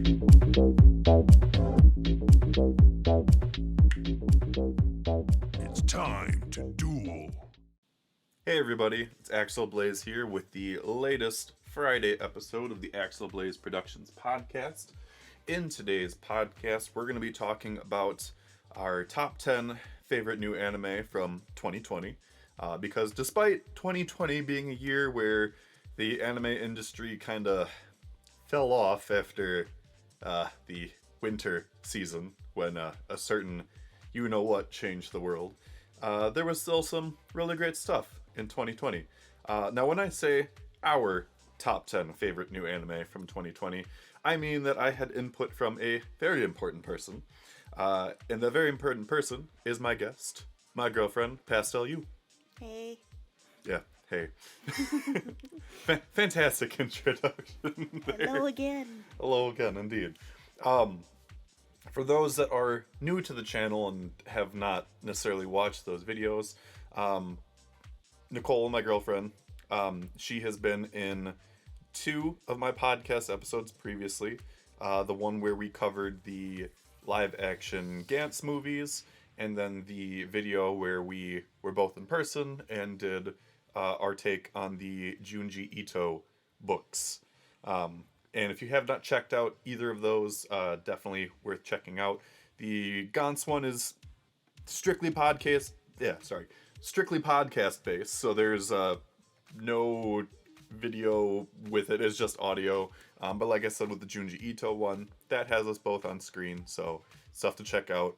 It's time to duel. Hey everybody, it's Axel Blaze here with the latest Friday episode of the Axel Blaze Productions podcast. In today's podcast, we're going to be talking about our top 10 favorite new anime from 2020. Because despite 2020 being a year where the anime industry kind of fell off after the winter season, when a certain you-know-what changed the world, there was still some really great stuff in 2020. Now, when I say our top 10 favorite new anime from 2020, I mean that I had input from a very important person. And the very important person is my guest, my girlfriend, pastelewe. Hey. Yeah, hey. Fantastic introduction there. Hello again. Hello again, indeed. For those that are new to the channel and have not necessarily watched those videos, Nicole, my girlfriend, she has been in 2 of my podcast episodes previously. The one where we covered the live-action Gantz movies, and then the video where we were both in person and did our take on the Junji Ito books. And if you have not checked out either of those, definitely worth checking out. The Gantz one is strictly podcast based, so there's no video with it. It's just audio. But like I said, with the Junji Ito one, that has us both on screen, so stuff to check out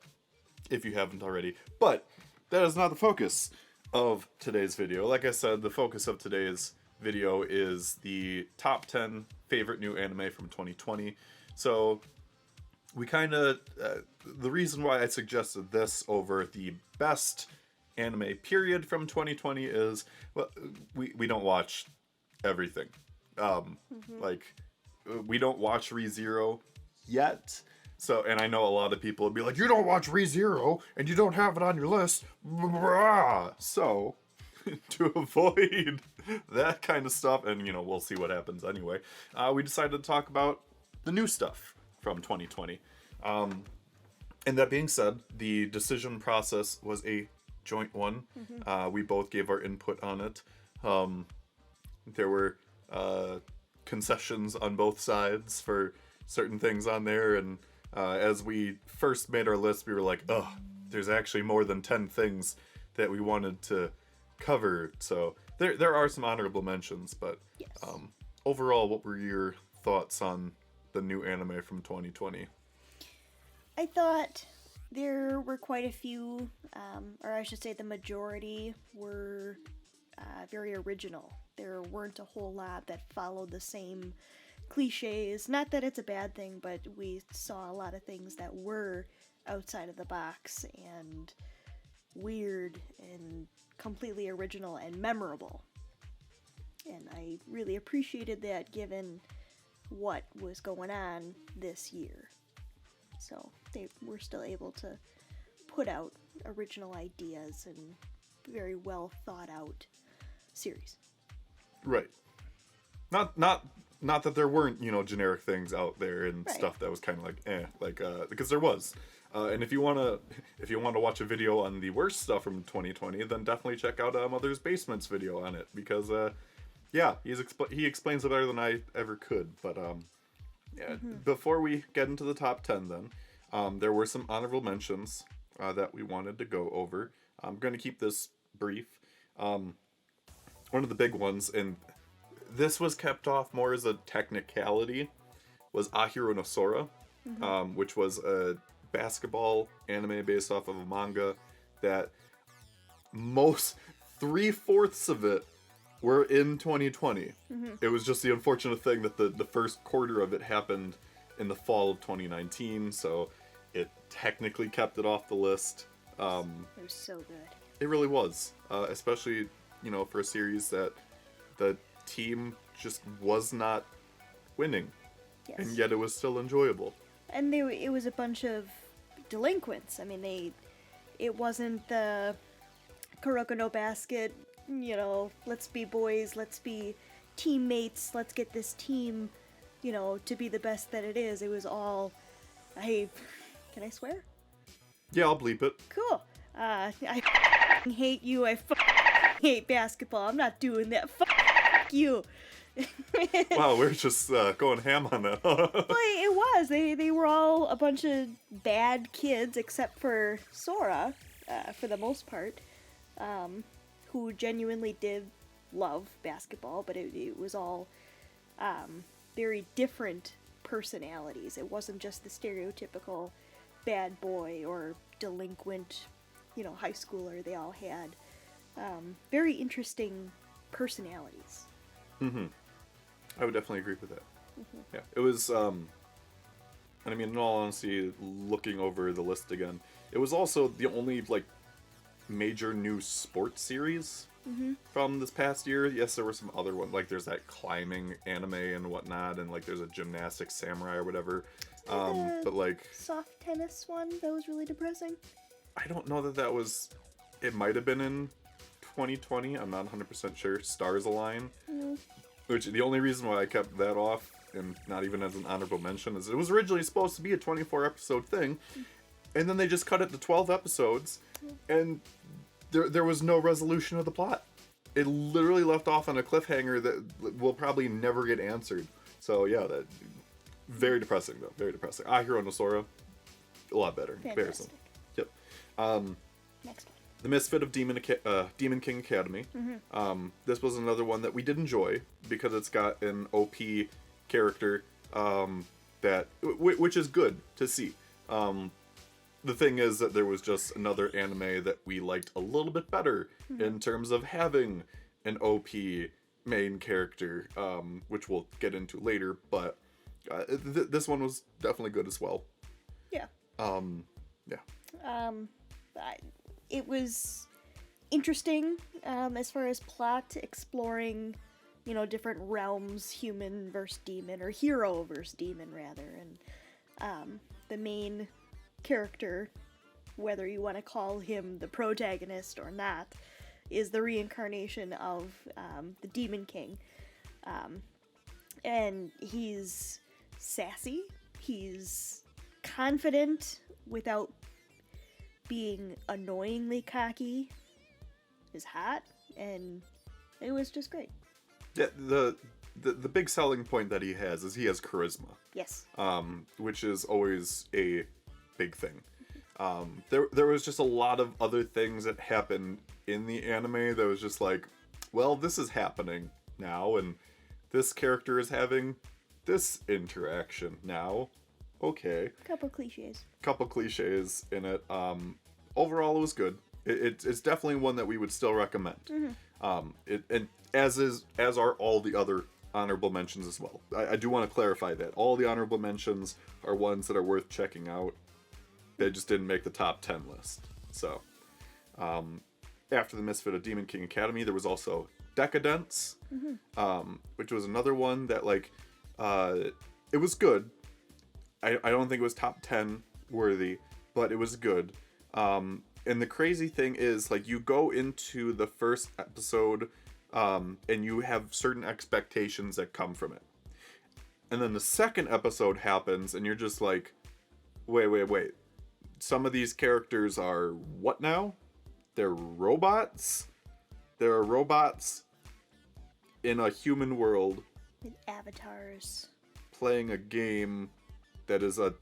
if you haven't already. But that is not the focus of today's video. Like I said, the focus of today's video is the top 10 favorite new anime from 2020. So we kind of, the reason why I suggested this over the best anime period from 2020 is, well, we don't watch everything. Like, we don't watch ReZero yet. So, and I know a lot of people would be like, you don't watch ReZero and you don't have it on your list. So, to avoid that kind of stuff, and you know, we'll see what happens anyway, we decided to talk about the new stuff from 2020. And that being said, the decision process was a joint one. We both gave our input on it. There were concessions on both sides for certain things on there, and as we first made our list, we were like, oh, there's actually more than 10 things that we wanted to cover. So there are some honorable mentions, but Yes. Overall, what were your thoughts on the new anime from 2020? I thought there were quite a few, or I should say the majority were very original. There weren't a whole lot that followed the same cliches. Not that it's a bad thing, but we saw a lot of things that were outside of the box and weird and completely original and memorable. And I really appreciated that given what was going on this year. So they were still able to put out original ideas and very well thought out series. Right. Not that there weren't, you know, generic things out there and Right. stuff that was kind of like, because there was. And if you want to watch a video on the worst stuff from 2020, then definitely check out Mother's Basement's video on it, because yeah, he explains it better than I ever could. But yeah, before we get into the top 10 then, there were some honorable mentions that we wanted to go over. I'm going to keep this brief. One of the big ones, and this was kept off more as a technicality, was Ahiru no Sora, which was a basketball anime based off of a manga that most 3/4 of it were in 2020. It was just the unfortunate thing that the first quarter of it happened in the fall of 2019, so it technically kept it off the list. It was so good. It really was, especially, you know, for a series that the team just was not winning, Yes. and yet it was still enjoyable. And it was a bunch of delinquents. I mean, it wasn't the Kuroko no Basket, you know, let's be boys, let's be teammates, let's get this team you know, to be the best that it is. It was all, can I swear? Yeah, I'll bleep it. Cool. I hate you. I hate basketball. I'm not doing that. You. Wow, we're just going ham on that. Well, it was. They were all a bunch of bad kids, except for Sora, for the most part, who genuinely did love basketball, but it was all very different personalities. It wasn't just the stereotypical bad boy or delinquent, you know, high schooler. They all had very interesting personalities. Mm-hmm. I would definitely agree with that. Mm-hmm. Yeah, it was, and I mean, in all honesty, looking over the list again, it was also the only, like, major new sports series from this past year. Yes, there were some other ones, like there's that climbing anime and whatnot, and, like, there's a gymnastics samurai or whatever, but, like... soft tennis one that was really depressing? I don't know that was... It might have been in 2020, I'm not 100% sure. Stars Align. Mm. Which, the only reason why I kept that off, and not even as an honorable mention, is it was originally supposed to be a 24-episode thing, and then they just cut it to 12 episodes, and there was no resolution of the plot. It literally left off on a cliffhanger that will probably never get answered. So, yeah, that very depressing, though. Very depressing. Ahiru no Sora, a lot better. Fantastic. Yep. Next one. The Misfit of Demon King Academy. Mm-hmm. This was another one that we did enjoy because it's got an OP character which is good to see. The thing is that there was just another anime that we liked a little bit better in terms of having an OP main character, which we'll get into later, but this one was definitely good as well. Yeah. Yeah. It was interesting as far as plot, exploring, you know, different realms, human versus demon, or hero versus demon, rather. And the main character, whether you want to call him the protagonist or not, is the reincarnation of the Demon King. And he's sassy, he's confident without being annoyingly cocky, is hot, and it was just great. Yeah, the big selling point that he has is he has charisma. Yes. Which is always a big thing. There was just a lot of other things that happened in the anime that was just like, well, this is happening now, and this character is having this interaction now. Okay. Couple cliches in it. Overall, it was good. It's definitely one that we would still recommend. And as are all the other honorable mentions as well. I do want to clarify that all the honorable mentions are ones that are worth checking out. They just didn't make the top 10 list. So, after the Misfit of Demon King Academy, there was also Decadence, which was another one that, like, it was good. I don't think it was top 10 worthy, but it was good. And the crazy thing is, like, you go into the first episode, and you have certain expectations that come from it. And then the second episode happens, and you're just like, wait. Some of these characters are what now? They're robots? There are robots in a human world. With avatars. Playing a game that is a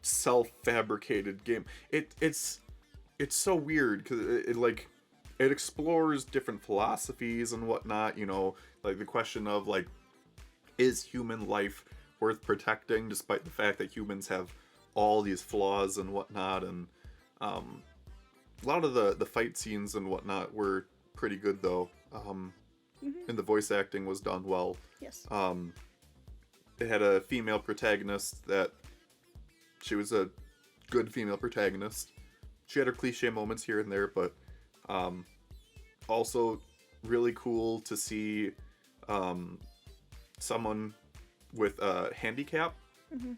self-fabricated game. It's so weird because it explores different philosophies and whatnot, you know, like the question of, like, is human life worth protecting despite the fact that humans have all these flaws and whatnot, and a lot of the fight scenes and whatnot were pretty good though, and the voice acting was done well. Yes. It had a female protagonist that she was a good female protagonist. She had her cliche moments here and there, but also really cool to see someone with a handicap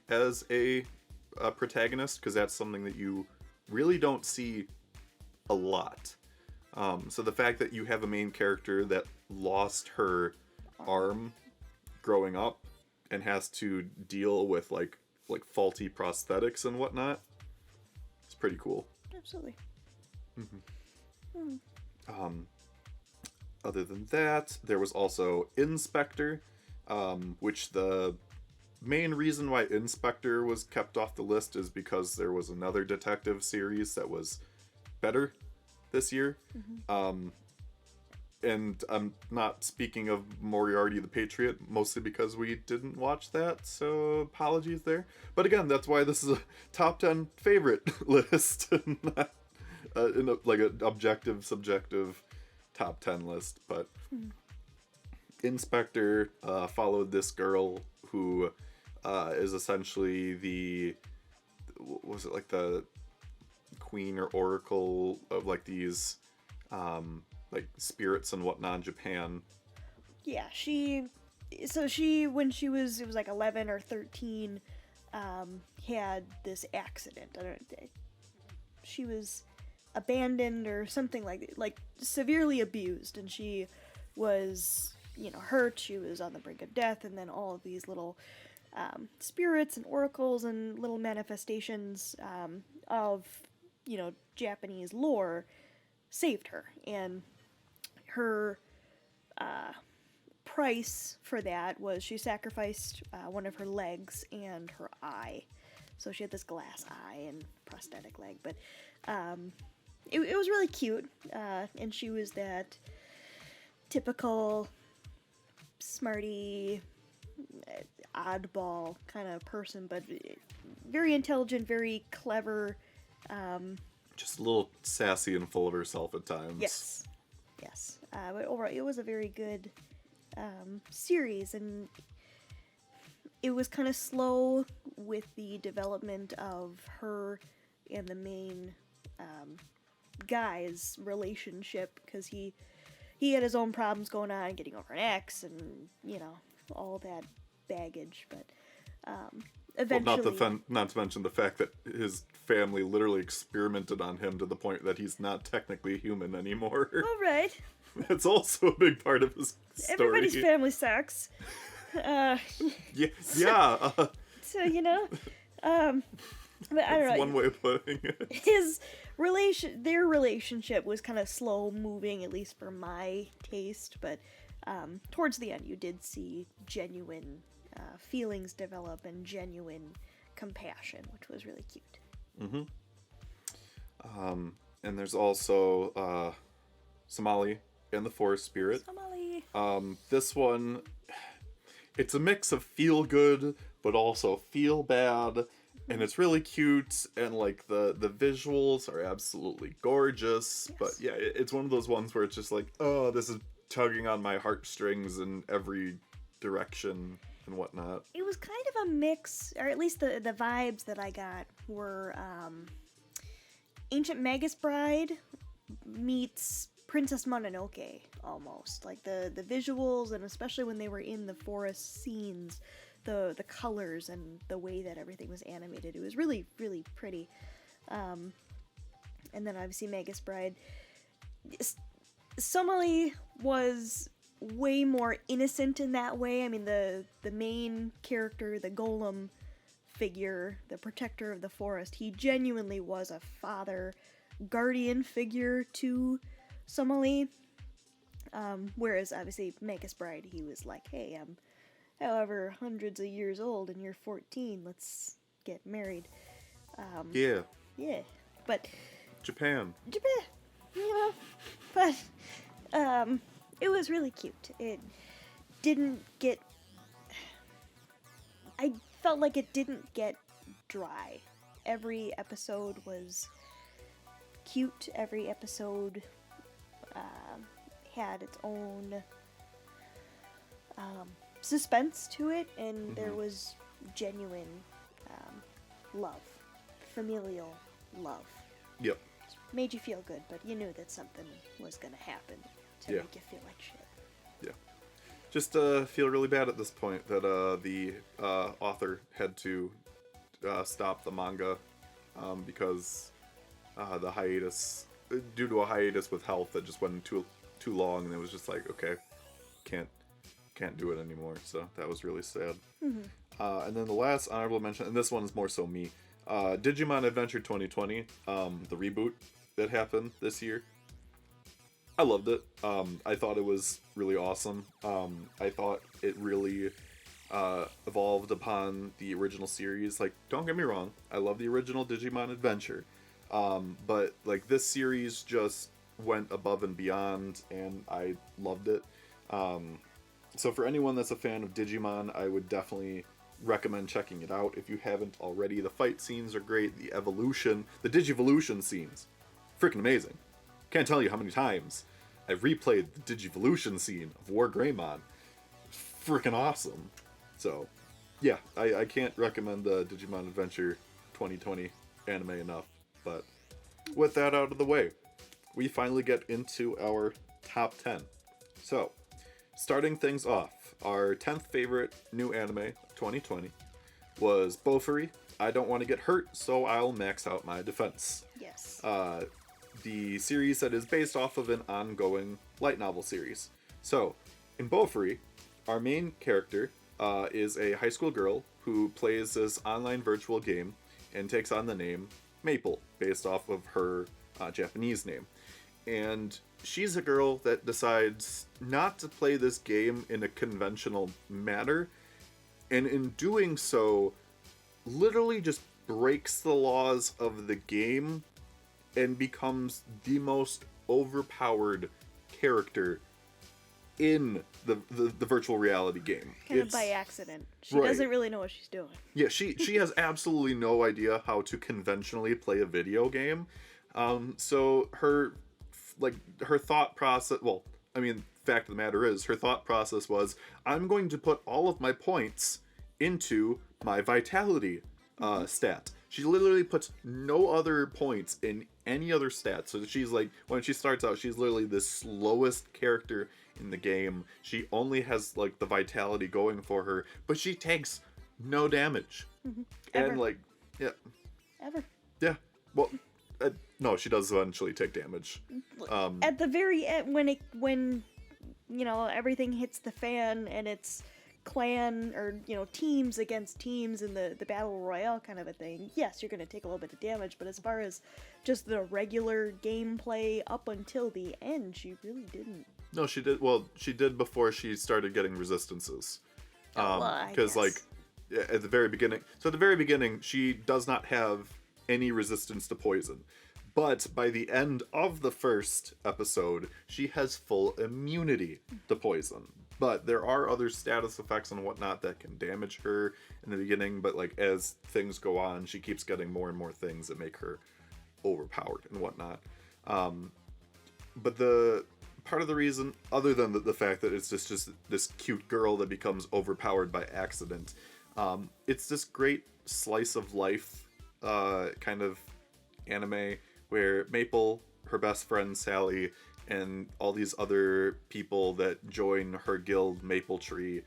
as a protagonist, because that's something that you really don't see a lot. So the fact that you have a main character that lost her arm growing up and has to deal with like faulty prosthetics and whatnot. It's pretty cool. Absolutely. Other than that, there was also Inspector, which the main reason why Inspector was kept off the list is because there was another detective series that was better this year. And I'm not speaking of Moriarty the Patriot, mostly because we didn't watch that, so apologies there. But again, that's why this is a top 10 favorite list, not like an objective, subjective top 10 list. But Inspector followed this girl who is essentially the queen or oracle of like these like spirits and whatnot in Japan. Yeah, she when she was, it was like 11 or 13, had this accident. She was abandoned or something like severely abused, and she was, hurt. She was on the brink of death, and then all of these little spirits and oracles and little manifestations of Japanese lore saved her, and her price for that was she sacrificed one of her legs and her eye. So she had this glass eye and prosthetic leg, but it was really cute, and she was that typical smarty, oddball kind of person, but very intelligent, very clever. Just a little sassy and full of herself at times. Yes. But overall, it was a very good series, and it was kind of slow with the development of her and the main guy's relationship, because he had his own problems going on, getting over an ex, and all that baggage. But eventually, well, not to mention the fact that his family literally experimented on him to the point that he's not technically human anymore. All right. That's also a big part of his story. Everybody's family sucks. Yeah. So but I don't know. One way of putting it. Their relationship was kind of slow moving, at least for my taste. But towards the end, you did see genuine feelings develop and genuine compassion, which was really cute. And there's also Somali and the Forest Spirit. Somali. This one, it's a mix of feel good but also feel bad, and it's really cute, and like the visuals are absolutely gorgeous. Yes. But yeah, it's one of those ones where it's just like, oh, this is tugging on my heartstrings in every direction and whatnot. It was kind of a mix, or at least the vibes that I got were Ancient Magus Bride meets Princess Mononoke, almost. Like the visuals, and especially when they were in the forest scenes, the colors and the way that everything was animated, it was really, really pretty. And then obviously Magus Bride. Somali was way more innocent in that way. I mean, the main character, the golem figure, the protector of the forest, he genuinely was a father, guardian figure to Somali. Whereas obviously Magus Bride, he was like, hey, I'm however hundreds of years old and you're 14, let's get married. Yeah, but Japan, but it was really cute. It didn't get, I felt like it didn't get dry. Every episode was cute. Every episode had its own suspense to it, and there was genuine love, familial love. Yep. Made you feel good, but you knew that something was going to happen to make you feel like shit. Yeah. Just feel really bad at this point that the author had to stop the manga because the hiatus, due to a hiatus with health that just went too long, and it was just like, okay, can't can't do it anymore. So that was really sad. And then the last honorable mention, and this one is more so me, Digimon Adventure 2020, the reboot that happened this year. I loved it. I thought it was really awesome. I thought it really evolved upon the original series. Like, don't get me wrong, I love the original Digimon Adventure. But like this series just went above and beyond, and I loved it. So for anyone that's a fan of Digimon, I would definitely recommend checking it out if you haven't already. The fight scenes are great. The evolution, the Digivolution scenes, freaking amazing. Can't tell you how many times I've replayed the Digivolution scene of War Greymon. Freaking awesome. So, yeah, I can't recommend the Digimon Adventure 2020 anime enough. But with that out of the way, we finally get into our top 10. So, starting things off, our 10th favorite new anime of 2020 was Bofuri. I don't want to get hurt, so I'll max out my defense. Yes. The series that is based off of an ongoing light novel series. So, in Bofuri, our main character is a high school girl who plays this online virtual game and takes on the name Maple, based off of her Japanese name. And she's a girl that decides not to play this game in a conventional manner, and in doing so, literally just breaks the laws of the game and becomes the most overpowered character in the virtual reality game. Kind of by accident. She Right. doesn't really know what she's doing. Yeah, she has absolutely no idea how to conventionally play a video game. So her thought process, well, I mean, fact of the matter is, her thought process was, I'm going to put all of my points into my vitality stat. She literally puts no other points in any other stat. So she's like, when she starts out, she's literally the slowest character in the game. She only has like the vitality going for her, but she takes no damage. Ever. And like, yeah, Ever. yeah. Well, no, she does eventually take damage. At the very end, when you know, everything hits the fan and it's clan or, you know, teams against teams in the battle royale kind of a thing, yes, you're going to take a little bit of damage, but as far as just the regular gameplay up until the end, she really didn't. No, she did. Well, she did before she started getting resistances. Because like at the very beginning, so at the very beginning, she does not have any resistance to poison. But by the end of the first episode, she has full immunity to poison. But there are other status effects and whatnot that can damage her in the beginning. But like as things go on, she keeps getting more and more things that make her overpowered and whatnot. But the part of the reason, other than the fact that it's just this cute girl that becomes overpowered by accident, it's this great slice of life kind of anime where Maple, her best friend Sally, and all these other people that join her guild Maple Tree,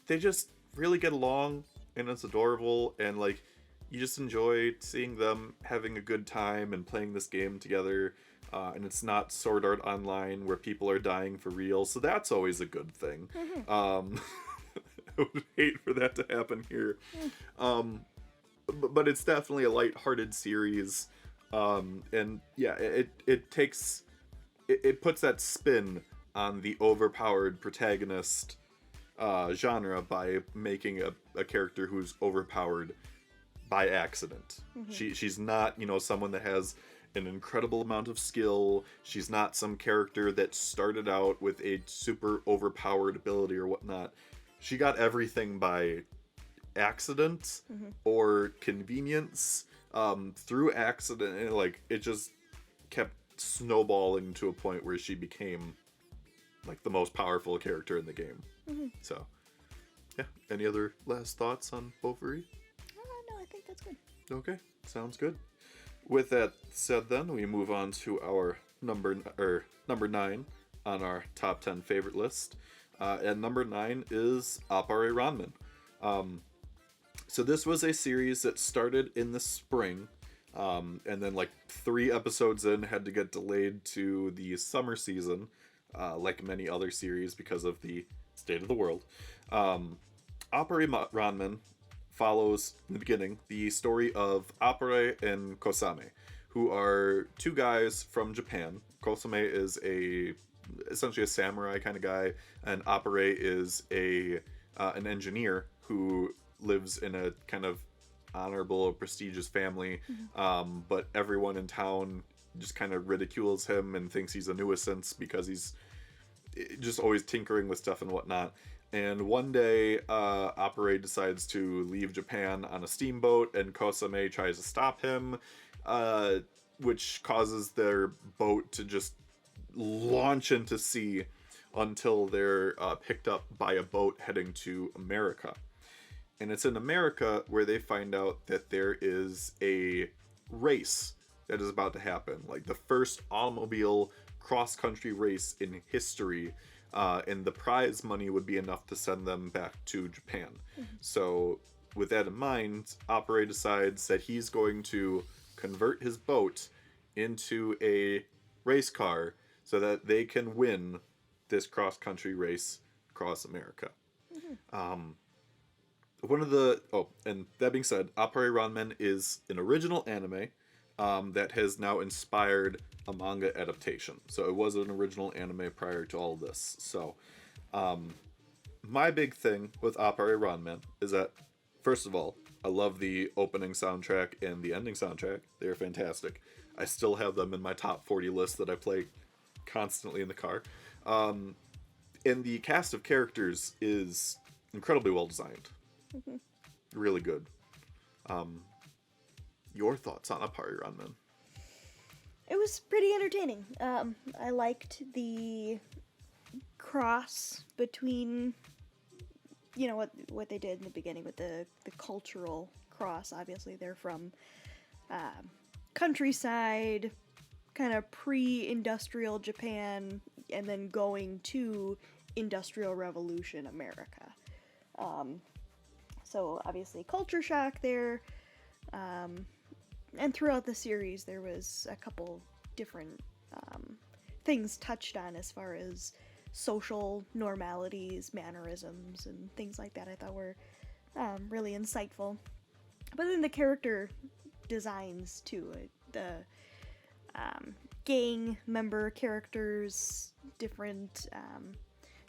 they just really get along, and it's adorable, and like you just enjoy seeing them having a good time and playing this game together. And it's not Sword Art Online where people are dying for real, so that's always a good thing. I would hate for that to happen here. But it's definitely a lighthearted series. And yeah, it puts that spin on the overpowered protagonist genre by making a character who's overpowered by accident. She's not, you know, someone that has an incredible amount of skill. She's not some character that started out with a super overpowered ability or whatnot. She got everything by accident or convenience, through accident, and like it just kept snowballing to a point where she became like the most powerful character in the game. So yeah, any other last thoughts on Bofuri? No, I think that's good. Okay, sounds good. With that said, then we move on to our number 9 on our top 10 favorite list, and number 9 is Appare Ranman. So this was a series that started in the spring, and then like 3 episodes in had to get delayed to the summer season, like many other series because of the state of the world. Appare Ranman follows, in the beginning, the story of Appare and Kosame, who are two guys from Japan. Kosame is essentially a samurai kind of guy, and Appare is an engineer who lives in a kind of honorable, prestigious family, but everyone in town just kind of ridicules him and thinks he's a nuisance because he's just always tinkering with stuff and whatnot. And one day, Appare decides to leave Japan on a steamboat, and Kosame tries to stop him, which causes their boat to just launch into sea until they're picked up by a boat heading to America. And it's in America where they find out that there is a race that is about to happen, like the first automobile cross-country race in history, and the prize money would be enough to send them back to Japan. So with that in mind, Appare decides that he's going to convert his boat into a race car so that they can win this cross-country race across America. And that being said, Appare Ranman is an original anime that has now inspired a manga adaptation. So it was an original anime prior to all of this. So my big thing with Appare Ranman is that, first of all, I love the opening soundtrack and the ending soundtrack. They're fantastic. I still have them in my top 40 list that I play constantly in the car. And the cast of characters is incredibly well designed. Really good. Your thoughts on Appare Ranman? It was pretty entertaining. I liked the cross between, what they did in the beginning with the cultural cross. Obviously, they're from countryside, kind of pre-industrial Japan, and then going to Industrial Revolution America. So obviously culture shock there. And throughout the series, there was a couple different things touched on as far as social normalities, mannerisms, and things like that I thought were really insightful. But then the character designs, too. The gang member characters, different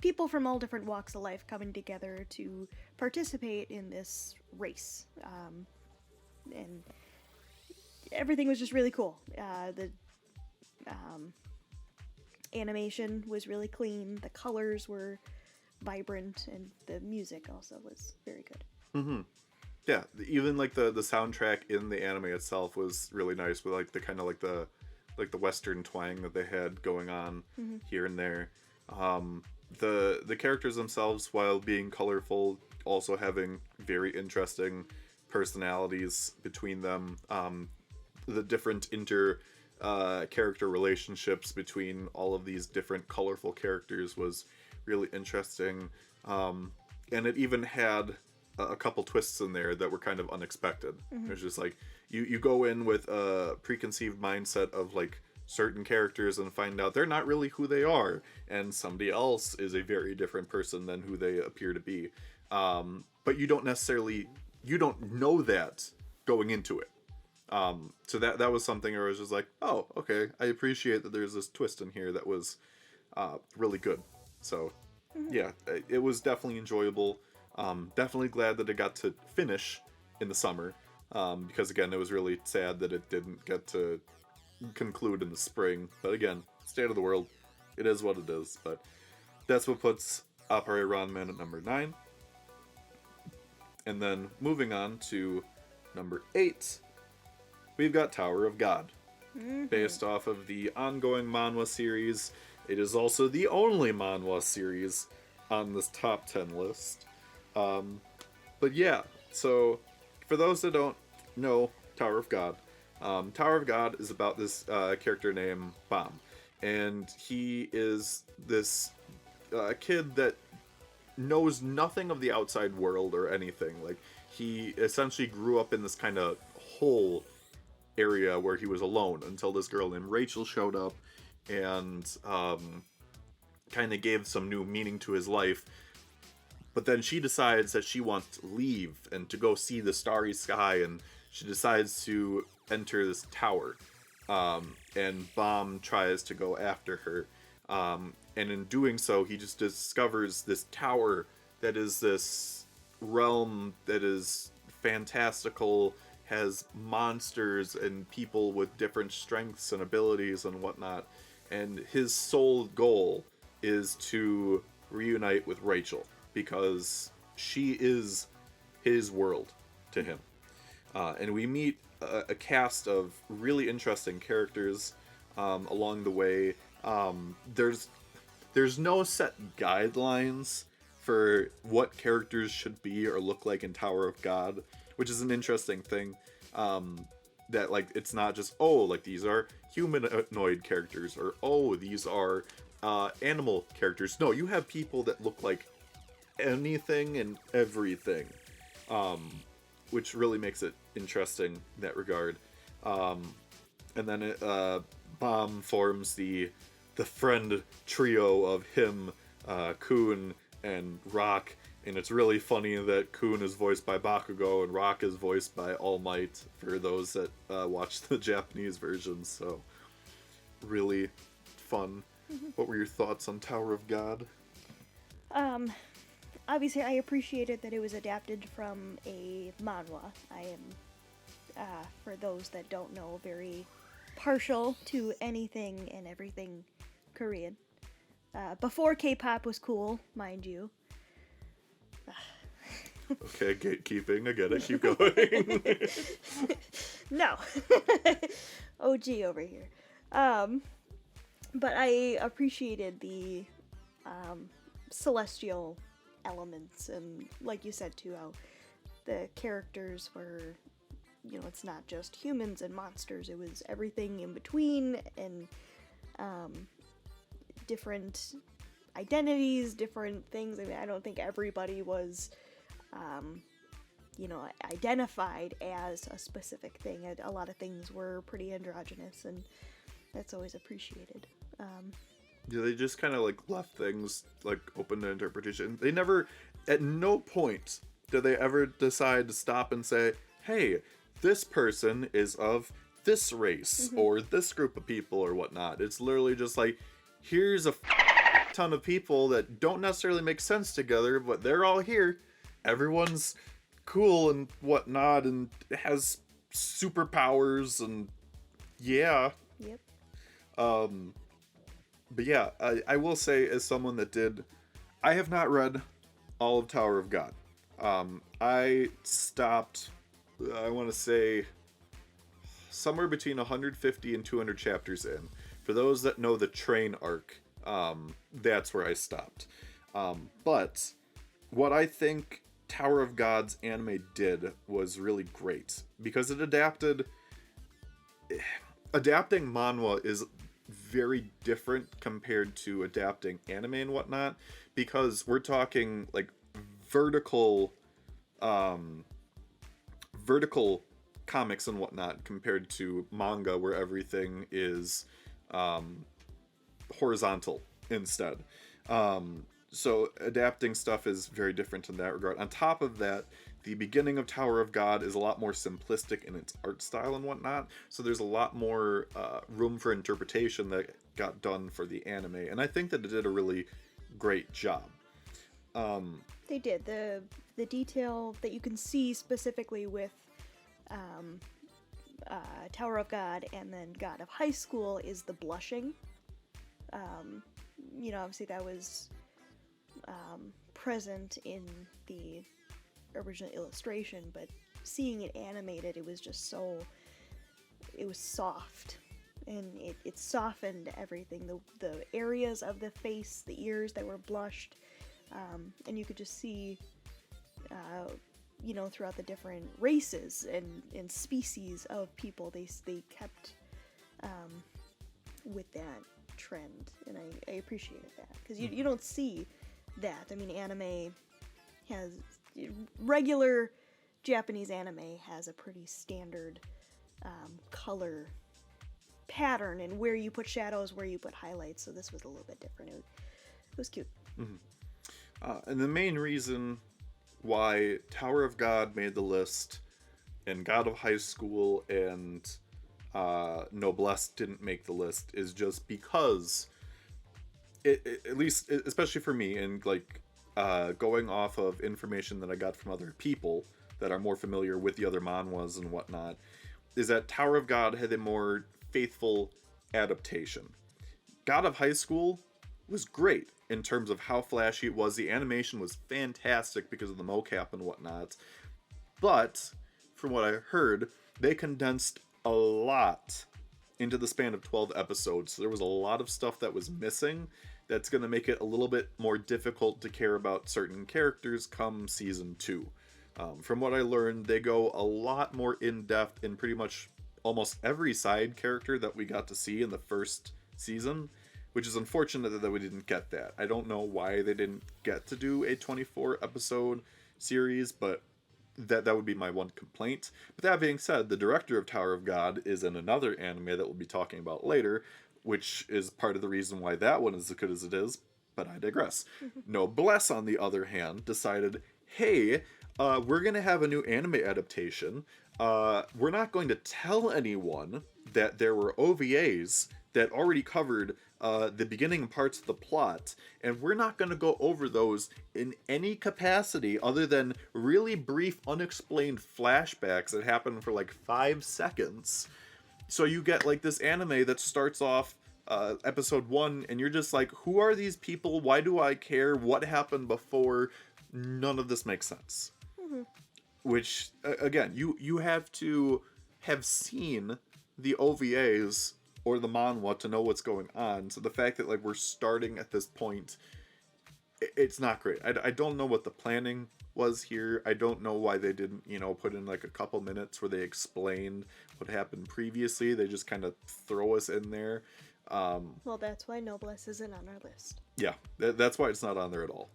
people from all different walks of life coming together to participate in this race. And everything was just really cool. The animation was really clean. The colors were vibrant, and the music also was very good. Yeah, even like the soundtrack in the anime itself was really nice, with like the kind of like the Western twang that they had going on here and there. The characters themselves, while being colorful, also having very interesting personalities between them. The different character relationships between all of these different colorful characters was really interesting. And it even had a couple twists in there that were kind of unexpected. It was just like, you go in with a preconceived mindset of like certain characters and find out they're not really who they are, and somebody else is a very different person than who they appear to be. But you don't know that going into it. So that was something where I was just like, oh, okay, I appreciate that there's this twist in here that was really good. So yeah, it was definitely enjoyable. Definitely glad that it got to finish in the summer, because again, it was really sad that it didn't get to conclude in the spring. But again, state of the world, it is what it is. But that's what puts Appare Ranman at number 9. And then moving on to number 8, we've got Tower of God. Based off of the ongoing manhwa series. It is also the only manhwa series on this top 10 list. But yeah, so for those that don't know Tower of God, Tower of God is about this character named Bam. And he is this kid that knows nothing of the outside world or anything. Like, he essentially grew up in this kind of hole area where he was alone until this girl named Rachel showed up and kind of gave some new meaning to his life But then she decides that she wants to leave and to go see the starry sky, and she decides to enter this tower. And Bomb tries to go after her. And in doing so, he just discovers this tower that is this realm that is fantastical, has monsters and people with different strengths and abilities and whatnot. And his sole goal is to reunite with Rachel, because she is his world to him. And we meet a cast of really interesting characters along the way. There's no set guidelines for what characters should be or look like in Tower of God, which is an interesting thing. That, like, it's not just, oh, like, these are humanoid characters, or, oh, these are animal characters. No, you have people that look like anything and everything, which really makes it interesting in that regard. And then Bomb forms the friend trio of him, Kun, and Rock, and it's really funny that Kun is voiced by Bakugo and Rock is voiced by All Might, for those that watch the Japanese version. So really fun. What were your thoughts on Tower of God? Obviously, I appreciated that it was adapted from a manhwa. I am, for those that don't know, very partial to anything and everything Korean. Before K-pop was cool, mind you. Okay, gatekeeping, I get it, keep going. No. OG over here. But I appreciated the celestial elements, and like you said too, how the characters were, you know, it's not just humans and monsters, it was everything in between, and different identities, different things. I mean, I don't think everybody was you know, identified as a specific thing. A lot of things were pretty androgynous, and that's always appreciated. Yeah, they just kind of like left things like open to interpretation. They never, at no point did they ever decide to stop and say, hey, this person is of this race or this group of people or whatnot. It's literally just like, here's a ton of people that don't necessarily make sense together, but they're all here. Everyone's cool and whatnot and has superpowers, and yeah. Yep. But yeah, I will say, as someone that did, I have not read all of Tower of God. I stopped, I want to say, somewhere between 150 and 200 chapters in. For those that know the train arc, that's where I stopped. But what I think Tower of God's anime did was really great, because it adapting manhwa is very different compared to adapting anime and whatnot, because we're talking like vertical comics and whatnot compared to manga, where everything is horizontal instead. So adapting stuff is very different in that regard. On top of that, the beginning of Tower of God is a lot more simplistic in its art style and whatnot, so there's a lot more room for interpretation that got done for the anime, and I think that it did a really great job. They did. The detail that you can see specifically with Tower of God and then God of High School is the blushing. You know, obviously that was present in the original illustration, but seeing it animated, it was just so, it was soft, and it softened everything. The areas of the face, the ears that were blushed, and you could just see, you know, throughout the different races and species of people, they kept with that trend, and I appreciated that, because you don't see that. I mean, anime has, regular Japanese anime has a pretty standard color pattern, and where you put shadows, where you put highlights, so this was a little bit different. It was cute. And the main reason why Tower of God made the list and God of High School and Noblesse didn't make the list is just because, at least, especially for me, and like going off of information that I got from other people that are more familiar with the other manhwas and whatnot, is that Tower of God had a more faithful adaptation. God of High School was great in terms of how flashy it was. The animation was fantastic because of the mocap and whatnot. But, from what I heard, they condensed a lot into the span of 12 episodes. So there was a lot of stuff that was missing that's going to make it a little bit more difficult to care about certain characters come season 2. From what I learned, they go a lot more in-depth in pretty much almost every side character that we got to see in the first season, which is unfortunate that we didn't get that. I don't know why they didn't get to do a 24-episode series, but that would be my one complaint. But that being said, the director of Tower of God is in another anime that we'll be talking about later, which is part of the reason why that one is as good as it is, but I digress. Noblesse, on the other hand, decided, hey, we're going to have a new anime adaptation. We're not going to tell anyone that there were OVAs that already covered the beginning parts of the plot, and we're not going to go over those in any capacity other than really brief, unexplained flashbacks that happen for like 5 seconds. So you get like this anime that starts off episode 1, and you're just like, who are these people? Why do I care? What happened before? None of this makes sense. Which, again, you have to have seen the OVAs or the manhwa to know what's going on. So the fact that like we're starting at this point, it's not great. I don't know what the planning was here. I don't know why they didn't, put in like a couple minutes where they explained what happened previously. They just kind of throw us in there. Well, that's why Noblesse isn't on our list. Yeah, that's why it's not on there at all.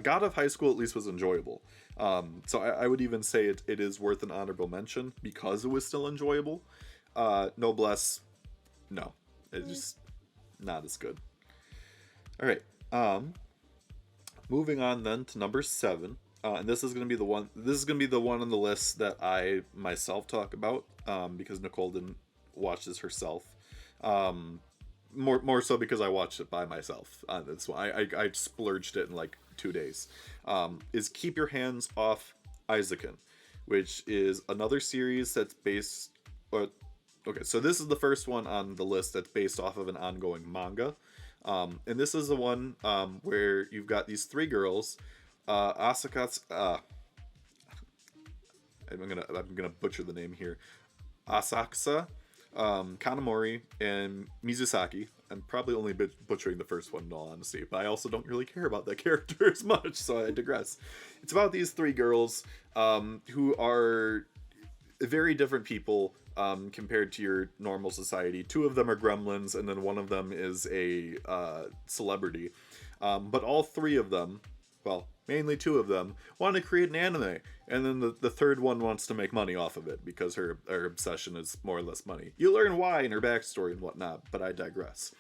God of High School at least was enjoyable. So I would even say it is worth an honorable mention because it was still enjoyable. Noblesse, no. It's just not as good. Alright. Moving on then to number 7. And this is gonna be the one on the list that I myself talk about, because Nicole didn't watch this herself. More so because I watched it by myself on this one. I splurged it in like 2 days. Is Keep Your Hands Off Eizouken, which is another series that's based... Okay, so this is the first one on the list that's based off of an ongoing manga. And this is the one where you've got these 3 girls, I'm gonna butcher the name here. Asakusa, Kanamori, and Mizusaki. I'm probably only butchering the first one in all honesty, but I also don't really care about that character as much, so I digress. It's about these 3 girls who are very different people compared to your normal society. 2 of them are gremlins, and then one of them is a celebrity. But all 3 of them, well, mainly 2 of them, want to create an anime. And then the third one wants to make money off of it because her obsession is more or less money. You learn why in her backstory and whatnot, but I digress.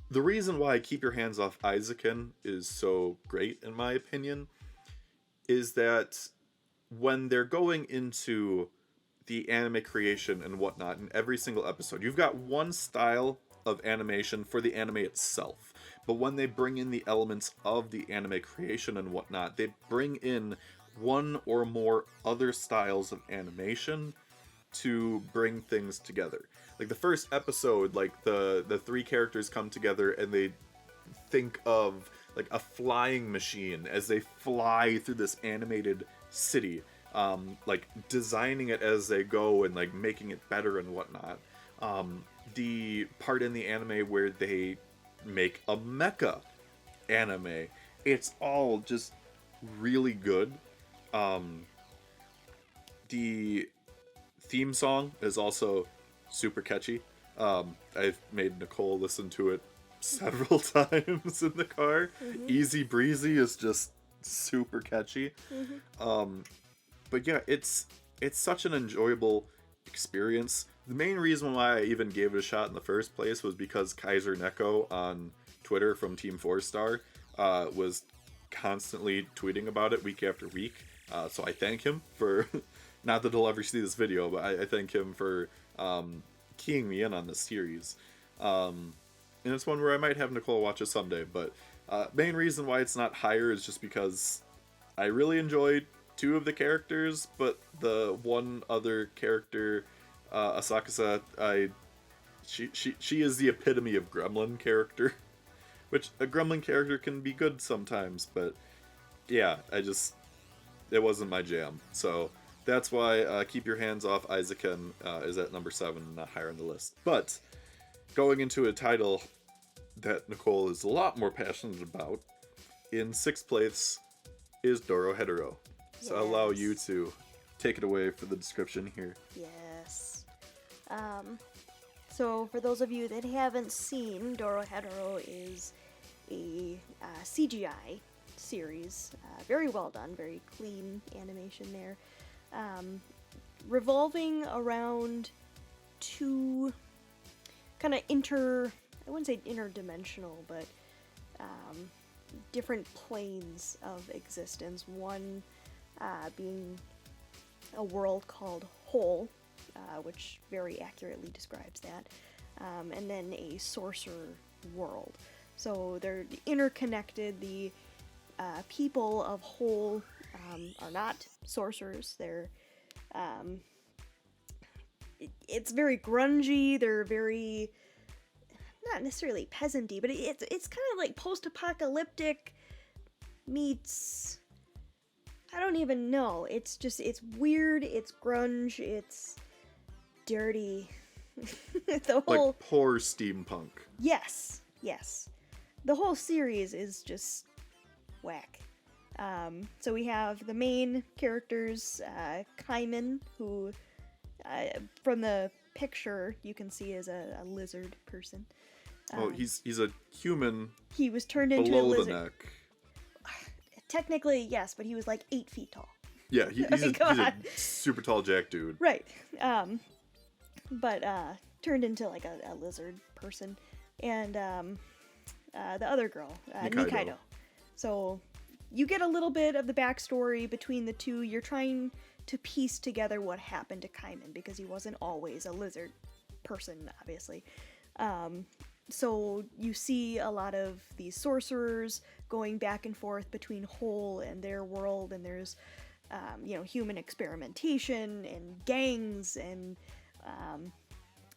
The reason why Keep Your Hands Off Eizouken is so great, in my opinion, is that when they're going into the anime creation and whatnot in every single episode, you've got one style of animation for the anime itself. But when they bring in the elements of the anime creation and whatnot, they bring in one or more other styles of animation to bring things together. Like the first episode, like the 3 characters come together and they think of like a flying machine as they fly through this animated city, like designing it as they go and like making it better and whatnot. The part in the anime where they make a mecha anime, it's all just really good. The theme song is also super catchy. I've made Nicole listen to it several times in the car. Easy Breezy is just super catchy. But yeah, it's such an enjoyable experience. The main reason why I even gave it a shot in the first place was because Kaiser Neko on Twitter from Team 4 Star was constantly tweeting about it week after week. So I thank him for, not that he'll ever see this video, but I thank him for keying me in on this series. And it's one where I might have Nicole watch it someday, but main reason why it's not higher is just because I really enjoyed 2 of the characters, but the one other character, Asakusa, she is the epitome of gremlin character, which a gremlin character can be good sometimes, but yeah, it wasn't my jam. So that's why Keep Your Hands Off Eizouken is at number 7, not higher on the list. But going into a title that Nicole is a lot more passionate about, in 6th place is Dorohedoro. So I'll allow you to take it away for the description here. Yes. So for those of you that haven't seen, Dorohedoro is a CGI series. Very well done, very clean animation there. Revolving around 2 kind of I wouldn't say interdimensional, but different planes of existence. One being a world called Whole, which very accurately describes that, and then a sorcerer world. So they're interconnected. The people of Whole are not sorcerers. They're it's very grungy. They're very, not necessarily peasanty, but it's kind of like post-apocalyptic meets, I don't even know. It's weird, it's grunge, it's dirty. The whole, like poor steampunk. Yes. The whole series is just whack. So we have the main characters, Kaiman, who from the picture you can see is a lizard person. He's a human. He was turned into a below lizard. the neck. Technically, yes, but he was like 8 feet tall. Yeah, he's a super tall jack dude. Right. But turned into like a lizard person. And the other girl, Nikaido. So you get a little bit of the backstory between the two. You're trying to piece together what happened to Kaiman, because he wasn't always a lizard person, obviously. So you see a lot of these sorcerers going back and forth between Whole and their world, and there's human experimentation and gangs, and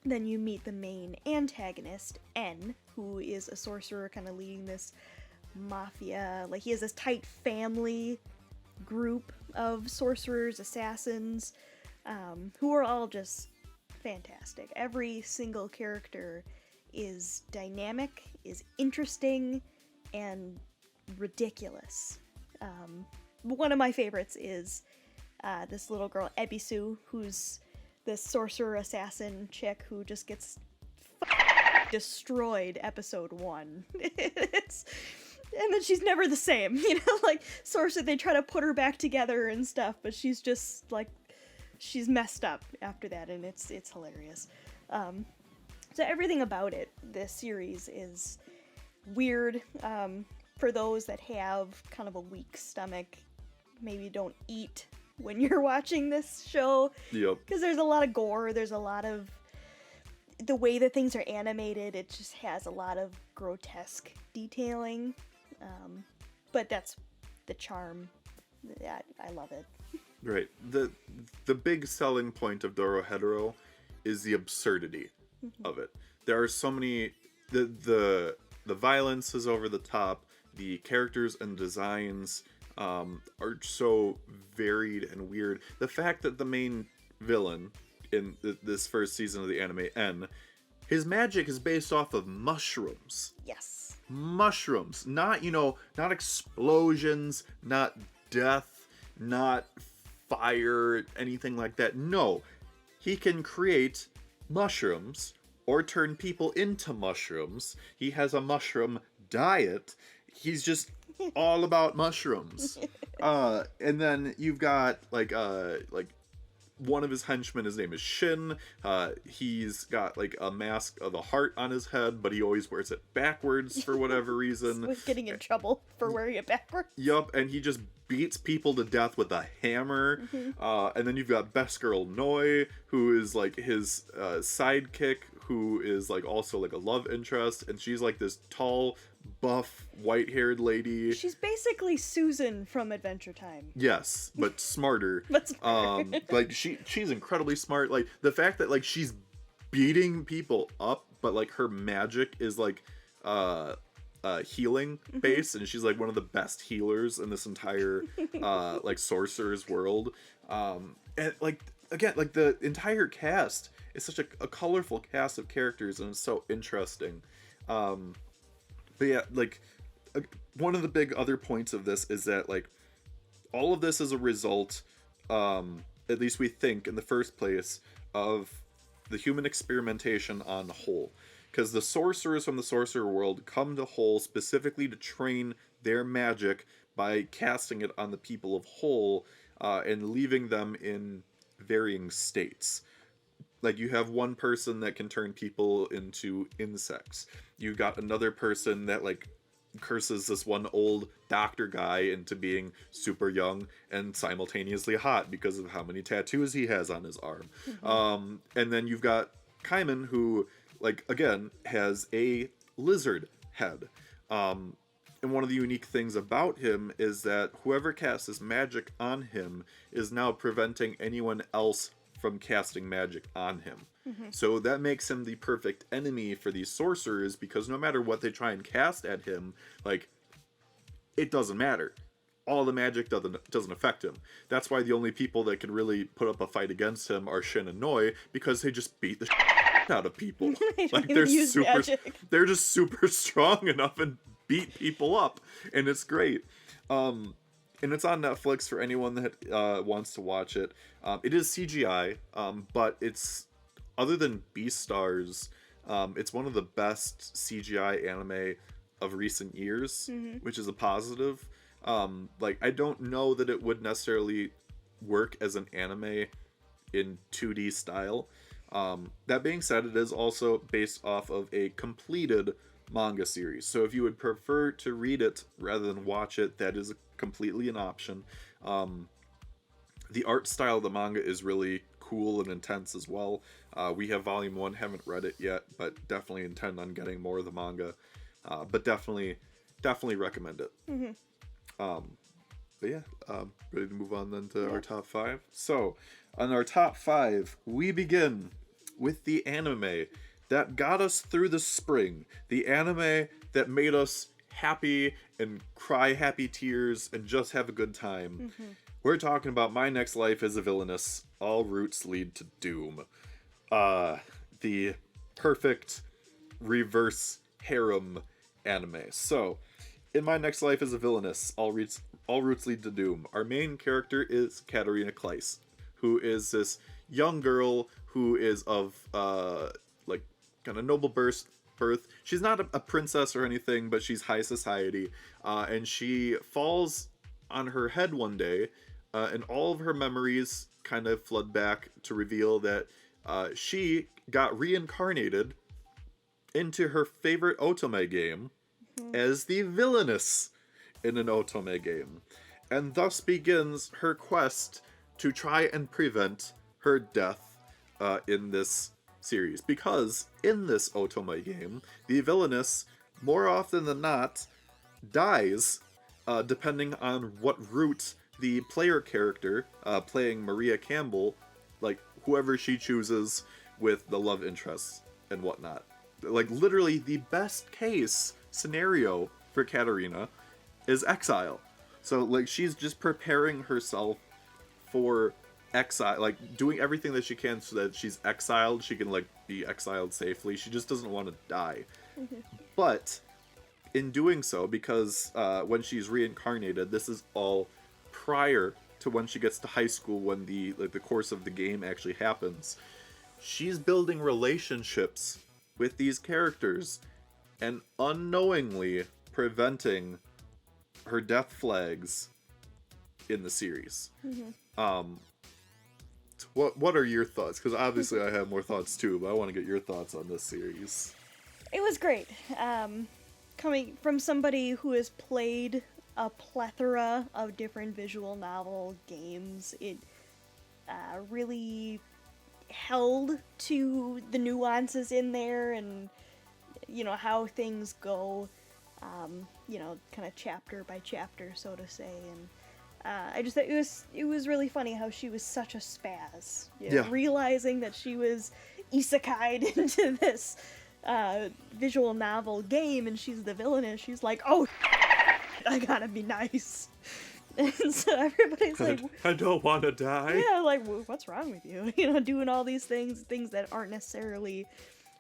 then you meet the main antagonist, N, who is a sorcerer kind of leading this mafia. Like, he has this tight family group of sorcerers, assassins, who are all just fantastic. Every single character is dynamic, is interesting, and ridiculous. One of my favorites is this little girl, Ebisu, who's this sorcerer assassin chick who just gets destroyed episode 1. And then she's never the same, like sorcerer, they try to put her back together and stuff, but she's just like, she's messed up after that, and it's hilarious. So everything about it, this series, is weird. For those that have kind of a weak stomach, maybe don't eat when you're watching this show. Yep. Because there's a lot of gore, there's a lot of, the way that things are animated, it just has a lot of grotesque detailing. But that's the charm. I love it. Right. The big selling point of Dorohedoro is the absurdity of it. There are so many, the violence is over the top, the characters and designs are so varied and weird. The fact that the main villain in this first season of the anime, N, his magic is based off of mushrooms. Yes. Mushrooms. Not explosions, not death, not fire, anything like that. No. He can create mushrooms or turn people into mushrooms. He has a mushroom diet. He's just all about mushrooms. And then you've got like one of his henchmen, his name is Shin. He's got like a mask of a heart on his head, but he always wears it backwards for whatever reason. Was getting in trouble for wearing it backwards. Yup, and he just beats people to death with a hammer. And then you've got Best Girl Noi, who is like his sidekick, who is like also like a love interest, and she's like this tall, buff, white-haired lady. She's basically Susan from Adventure Time. Yes, but smarter. But smarter. Like she's incredibly smart. Like the fact that like she's beating people up, but like her magic is like healing based, and she's like one of the best healers in this entire like sorcerer's world. And like again, like the entire cast is such a colorful cast of characters, and it's so interesting. But yeah, like one of the big other points of this is that like all of this is a result, at least we think in the first place, of the human experimentation on Hole. Because the sorcerers from the sorcerer world come to Hole specifically to train their magic by casting it on the people of Hole, and leaving them in varying states. Like, you have one person that can turn people into insects. You got another person that, like, curses this one old doctor guy into being super young and simultaneously hot because of how many tattoos he has on his arm. And then you've got Kaiman, who, like, again, has a lizard head. And one of the unique things about him is that whoever casts his magic on him is now preventing anyone else from casting magic on him. So that makes him the perfect enemy for these sorcerers, because no matter what they try and cast at him, like, it doesn't matter. All the magic doesn't affect him. That's why the only people that can really put up a fight against him are Shin and Noi, because they just beat the out of people. Like, they're just super strong enough and beat people up, and it's great. And it's on Netflix for anyone that wants to watch it. It is CGI, but it's, other than Beastars, it's one of the best CGI anime of recent years, which is a positive. Like, I don't know that it would necessarily work as an anime in 2D style. That being said, it is also based off of a completed manga series. So if you would prefer to read it rather than watch it, that is completely an option. The art style of the manga is really cool and intense as well. We have volume 1, haven't read it yet, but definitely intend on getting more of the manga. But definitely recommend it. But yeah, ready to move on then to our top 5. So, on our top 5, we begin with the anime that got us through the spring. The anime that made us happy and cry happy tears and just have a good time. We're talking about My Next Life is a Villainous. All routes lead to doom. The perfect reverse harem anime. So, in My Next Life is a Villainous, all routes lead to doom. Our main character is Katarina Kleiss, who is this young girl who is of like kind of noble birth. She's not a princess or anything, but she's high society, and she falls on her head one day, and all of her memories kind of flood back to reveal that she got reincarnated into her favorite otome game as the Villainous in an otome game, and thus begins her quest to try and prevent her death in this series. Because in this otome game, the Villainous, more often than not, dies, depending on what route the player character, playing Maria Campbell, like, whoever she chooses with the love interests and whatnot. Like, literally, the best case scenario for Katarina is exile. So, like, she's just preparing herself for exile, like, doing everything that she can so that she's exiled, she can, like, be exiled safely. She just doesn't want to die. But in doing so, because when she's reincarnated, this is all prior to when she gets to high school, when the course of the game actually happens, she's building relationships with these characters and unknowingly preventing her death flags in the series. So What are your thoughts? Because obviously I have more thoughts too, but I want to get your thoughts on this series. It was great. Coming from somebody who has played a plethora of different visual novel games, it really held to the nuances in there and, how things go, kind of chapter by chapter, so to say. And I just thought it was really funny how she was such a spaz. Realizing that she was isekai'd into this visual novel game and she's the villainess, she's like, oh, I gotta be nice. And so everybody's like, I don't want to die. Yeah, like, what's wrong with you? Doing all these things that aren't necessarily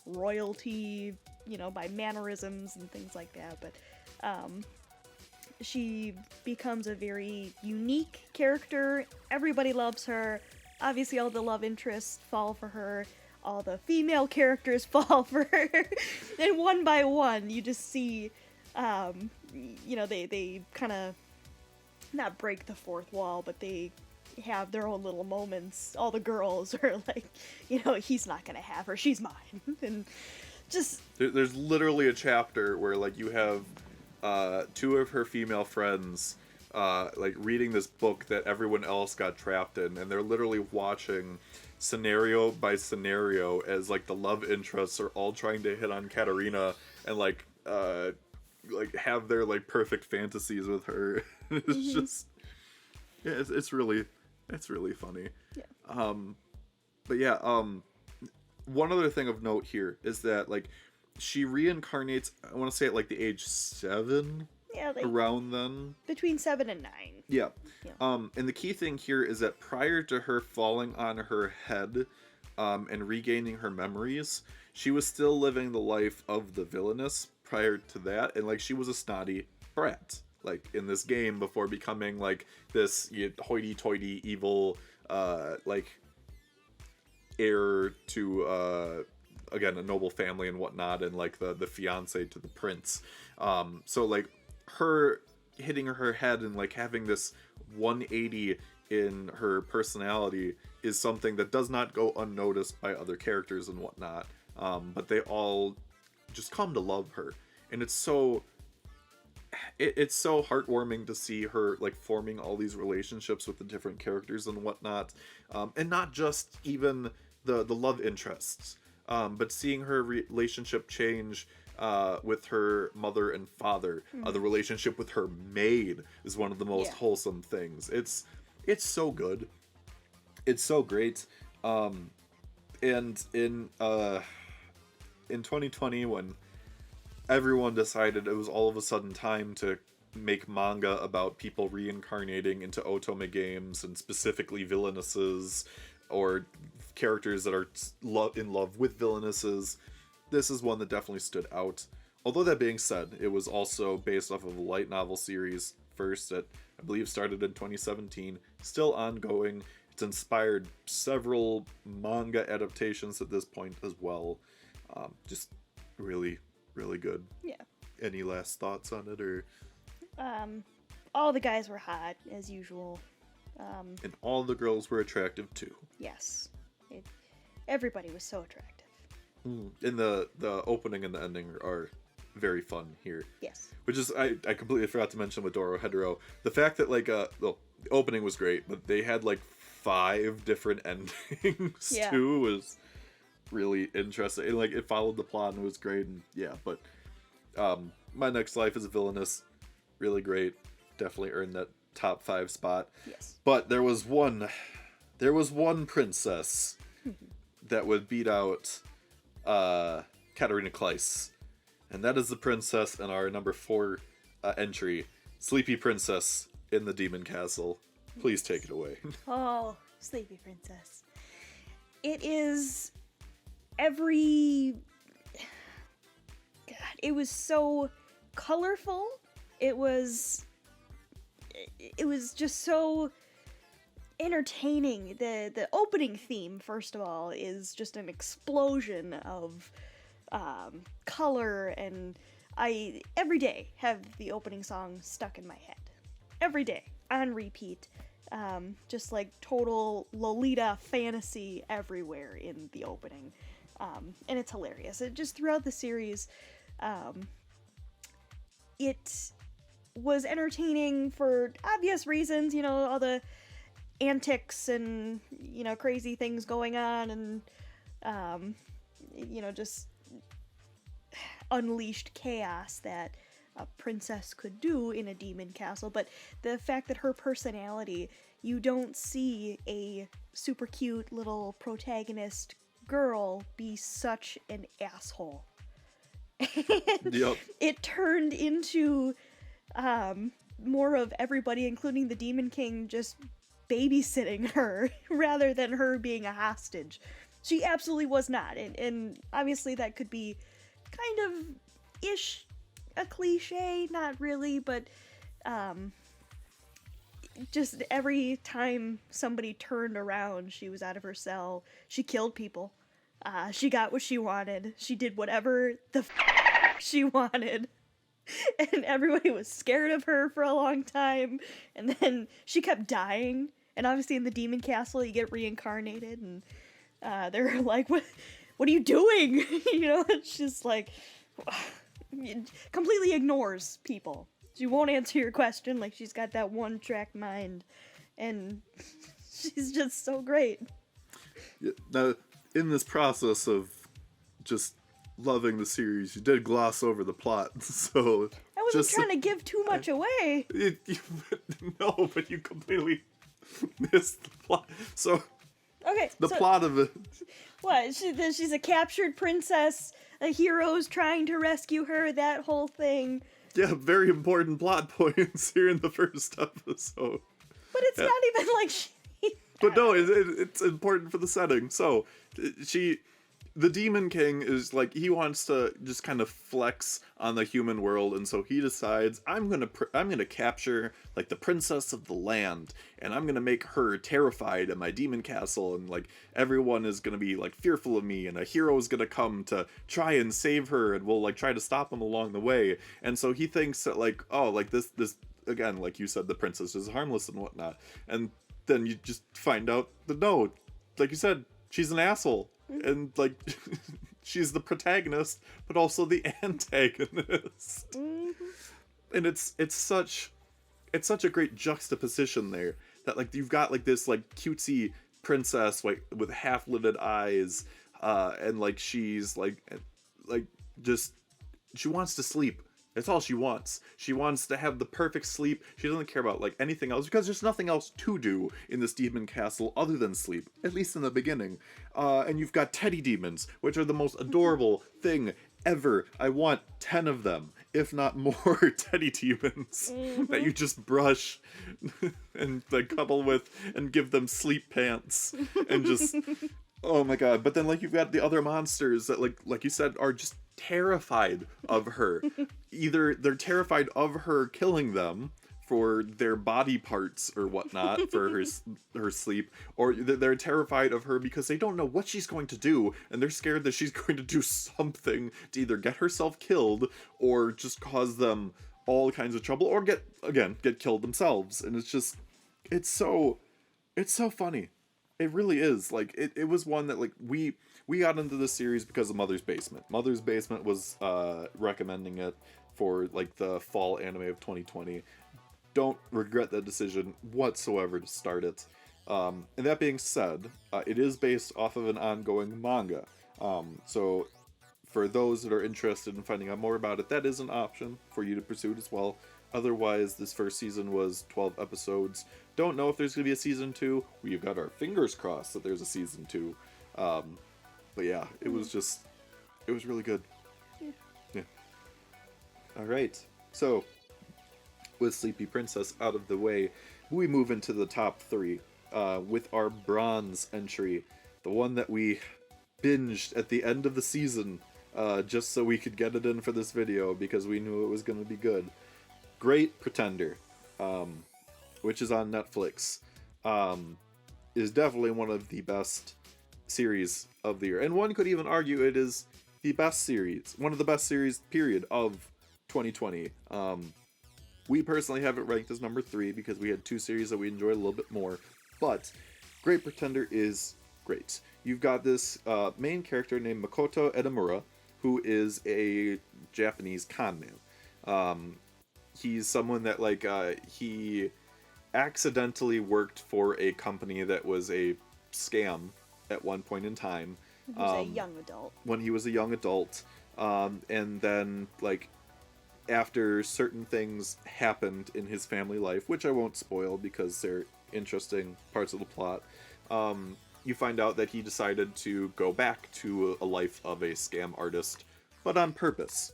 royalty, by mannerisms and things like that. But she becomes a very unique character. Everybody loves her. Obviously, all the love interests fall for her. All the female characters fall for her. And one by one, you just see, they kind of not break the fourth wall, but they have their own little moments. All the girls are like, he's not gonna have her, she's mine. And just... There's literally a chapter where, like, you have two of her female friends, like, reading this book that everyone else got trapped in, and they're literally watching scenario by scenario as, like, the love interests are all trying to hit on Katarina and, like have their, like, perfect fantasies with her. It's just... Yeah, it's really funny. Yeah. But yeah, one other thing of note here is that, like, she reincarnates, I want to say at, like, the age 7? Yeah, like, around then. Between 7 and 9. Yeah. And the key thing here is that prior to her falling on her head, and regaining her memories, she was still living the life of the Villainous prior to that, and, like, she was a snotty brat, like, in this game before becoming, like, this hoity-toity evil, like, heir to, again, a noble family and whatnot, and, like, the fiance to the prince. So, like, her hitting her head and, like, having this 180 in her personality is something that does not go unnoticed by other characters and whatnot. But they all just come to love her. And it's so heartwarming to see her, like, forming all these relationships with the different characters and whatnot. And not just even the love interests, but seeing her relationship change with her mother and father. The relationship with her maid is one of the most wholesome things. It's so good. It's so great. And in 2020, when everyone decided it was all of a sudden time to make manga about people reincarnating into otome games, and specifically villainesses or characters that are in love with villainesses, this is one that definitely stood out. Although that being said, it was also based off of a light novel series first that I believe started in 2017, still ongoing. It's inspired several manga adaptations at this point as well. Just really, really good. Yeah. Any last thoughts on it, or? All the guys were hot, as usual. And all the girls were attractive too. Yes. Everybody was so attractive. And the opening and the ending are very fun here. Yes. Which is, I completely forgot to mention with Dorohedoro, the fact that, like, the opening was great, but they had, like, 5 different endings too was really interesting. And, like, it followed the plot and it was great. And yeah, but My Next Life is a Villainous, really great. Definitely earned that top 5 spot. Yes. But there was one princess that would beat out Katarina Kleiss, and that is the princess in our number 4 entry, Sleepy Princess in the Demon Castle. Please take it away. Oh, Sleepy Princess. It is every... God, it was so colorful. It was just so entertaining. The opening theme, first of all, is just an explosion of color, and I every day have the opening song stuck in my head. Every day, on repeat. Just like total Lolita fantasy everywhere in the opening. And it's hilarious. It just throughout the series, it was entertaining for obvious reasons, you know, all the antics and, you know, crazy things going on, and, you know, just unleashed chaos that a princess could do in a demon castle. But the fact that her personality, you don't see a super cute little protagonist girl be such an asshole. Yep. It turned into more of everybody, including the Demon King, just babysitting her rather than her being a hostage. She absolutely was not, and obviously that could be kind of ish a cliche, not really, but just every time somebody turned around, she was out of her cell. She killed people. She got what she wanted. She did whatever the she wanted. And everybody was scared of her for a long time. And then she kept dying. And obviously in the demon castle, you get reincarnated. And they're like, what are you doing? You know, it's just like, completely ignores people. She won't answer your question. Like, she's got that one-track mind. And she's just so great. Yeah, now, in this process of just loving the series, you did gloss over the plot, so... I wasn't trying to give too much away. No, but you completely missed the plot. So, Okay, the plot of it... What? She's a captured princess, a hero's trying to rescue her, that whole thing. Yeah, very important plot points here in the first episode. But it's not even like she... But no, it's important for the setting. So, the Demon King is like, he wants to just kind of flex on the human world, and so he decides, I'm gonna capture like the princess of the land, and I'm gonna make her terrified in my demon castle, and like everyone is gonna be like fearful of me, and a hero is gonna come to try and save her, and we'll like try to stop him along the way. And so he thinks that like, oh, like this again, like you said, the princess is harmless and whatnot, and then you just find out that no, like you said, she's an asshole. And like she's the protagonist but also the antagonist. And it's such a great juxtaposition there, that like you've got like this like cutesy princess like with half-lidded eyes, and like she's like just she wants to sleep. That's all she wants. She wants to have the perfect sleep. She doesn't care about like anything else, because there's nothing else to do in this demon castle other than sleep, at least in the beginning. And you've got teddy demons, which are the most adorable thing ever. I want 10 of them, if not more, teddy demons that you just brush and like couple with and give them sleep pants and just... Oh my god. But then like you've got the other monsters that like you said are just terrified of her. Either they're terrified of her killing them for their body parts or whatnot for her sleep, or they're terrified of her because they don't know what she's going to do, and they're scared that she's going to do something to either get herself killed or just cause them all kinds of trouble, or get killed themselves. And it's so funny. It really is. Like, it was one that, like, we got into this series because of Mother's Basement. Mother's Basement was recommending it for, like, the fall anime of 2020. Don't regret that decision whatsoever to start it. And that being said, it is based off of an ongoing manga. So, for those that are interested in finding out more about it, that is an option for you to pursue it as well. Otherwise, this first season was 12 episodes. Don't know if there's going to be a season 2. We've got our fingers crossed that there's a season 2. But yeah, it was really good. Yeah. Alright, so, with Sleepy Princess out of the way, we move into the top 3 with our bronze entry. The one that we binged at the end of the season just so we could get it in for this video because we knew it was going to be good. Great Pretender, which is on Netflix, is definitely one of the best series of the year. And one could even argue it is the best series, one of the best series, period, of 2020. We personally have it ranked as number 3 because we had 2 series that we enjoyed a little bit more. But Great Pretender is great. You've got this main character named Makoto Edamura, who is a Japanese con man. He's someone that, like, he accidentally worked for a company that was a scam at one point in time. He was a young adult. When he was a young adult. And then, like, after certain things happened in his family life, which I won't spoil because they're interesting parts of the plot, you find out that he decided to go back to a life of a scam artist, but on purpose.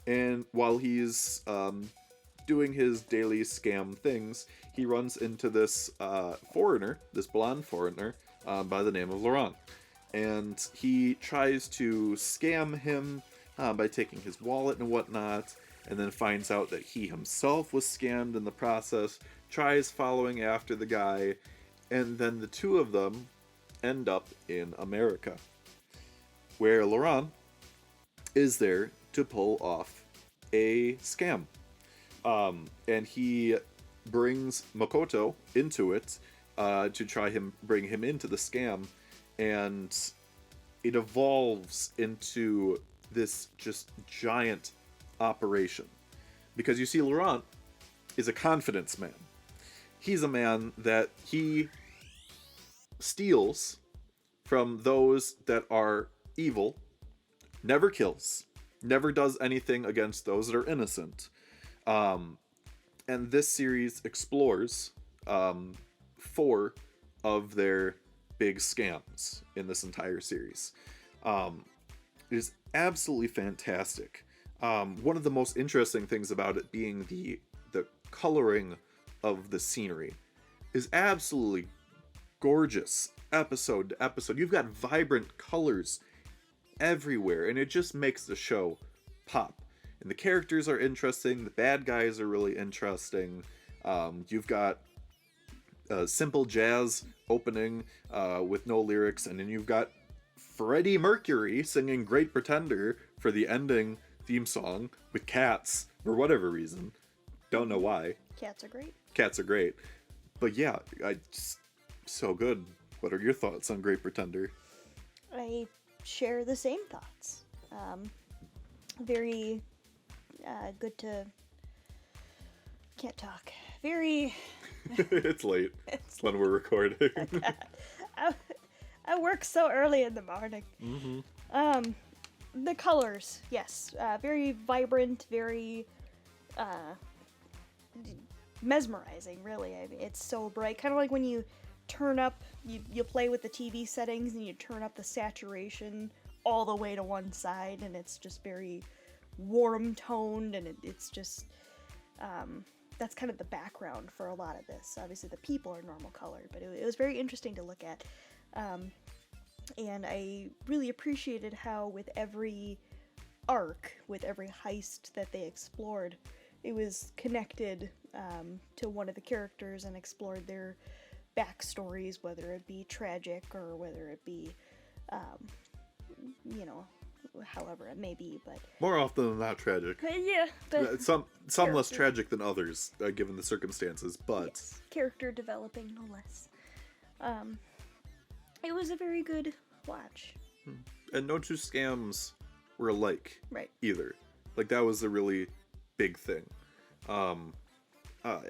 And while he's doing his daily scam things, he runs into this foreigner, this blonde foreigner, by the name of Laurent. And he tries to scam him by taking his wallet and whatnot, and then finds out that he himself was scammed in the process, tries following after the guy, and then the two of them end up in America, where Laurent is there to pull off a scam. And he brings Makoto into it to bring him into the scam, and it evolves into this just giant operation. Because you see, Laurent is a confidence man. He's a man that he steals from those that are evil, never kills, never does anything against those that are innocent. And this series explores 4 of their big scams in this entire series. It is absolutely fantastic. One of the most interesting things about it being the coloring of the scenery is absolutely gorgeous episode to episode. You've got vibrant colors everywhere, and it just makes the show pop. And the characters are interesting, the bad guys are really interesting. You've got simple jazz opening with no lyrics, and then you've got Freddie Mercury singing Great Pretender for the ending theme song with cats for whatever reason. Don't know why. Cats are great. Cats are great. But yeah, so good. What are your thoughts on Great Pretender? I share the same thoughts. Very good to... Can't talk. Very... It's late. It's when we're recording. I work so early in the morning. Mm-hmm. The colors, yes. Very vibrant, very... mesmerizing, really. I mean, it's so bright. Kind of like when you turn up, you play with the TV settings and you turn up the saturation all the way to one side, and it's just very warm toned, and it's just that's kind of the background for a lot of this. Obviously the people are normal colored, but it was very interesting to look at, and I really appreciated how with every arc, with every heist that they explored, it was connected to one of the characters and explored their backstories, whether it be tragic or whether it be, however it may be. But more often than not, tragic. Yeah, some less tragic than others, given the circumstances. But yes, character developing, no less. It was a very good watch. And no two scams were alike, Right. either. Like, that was a really big thing. And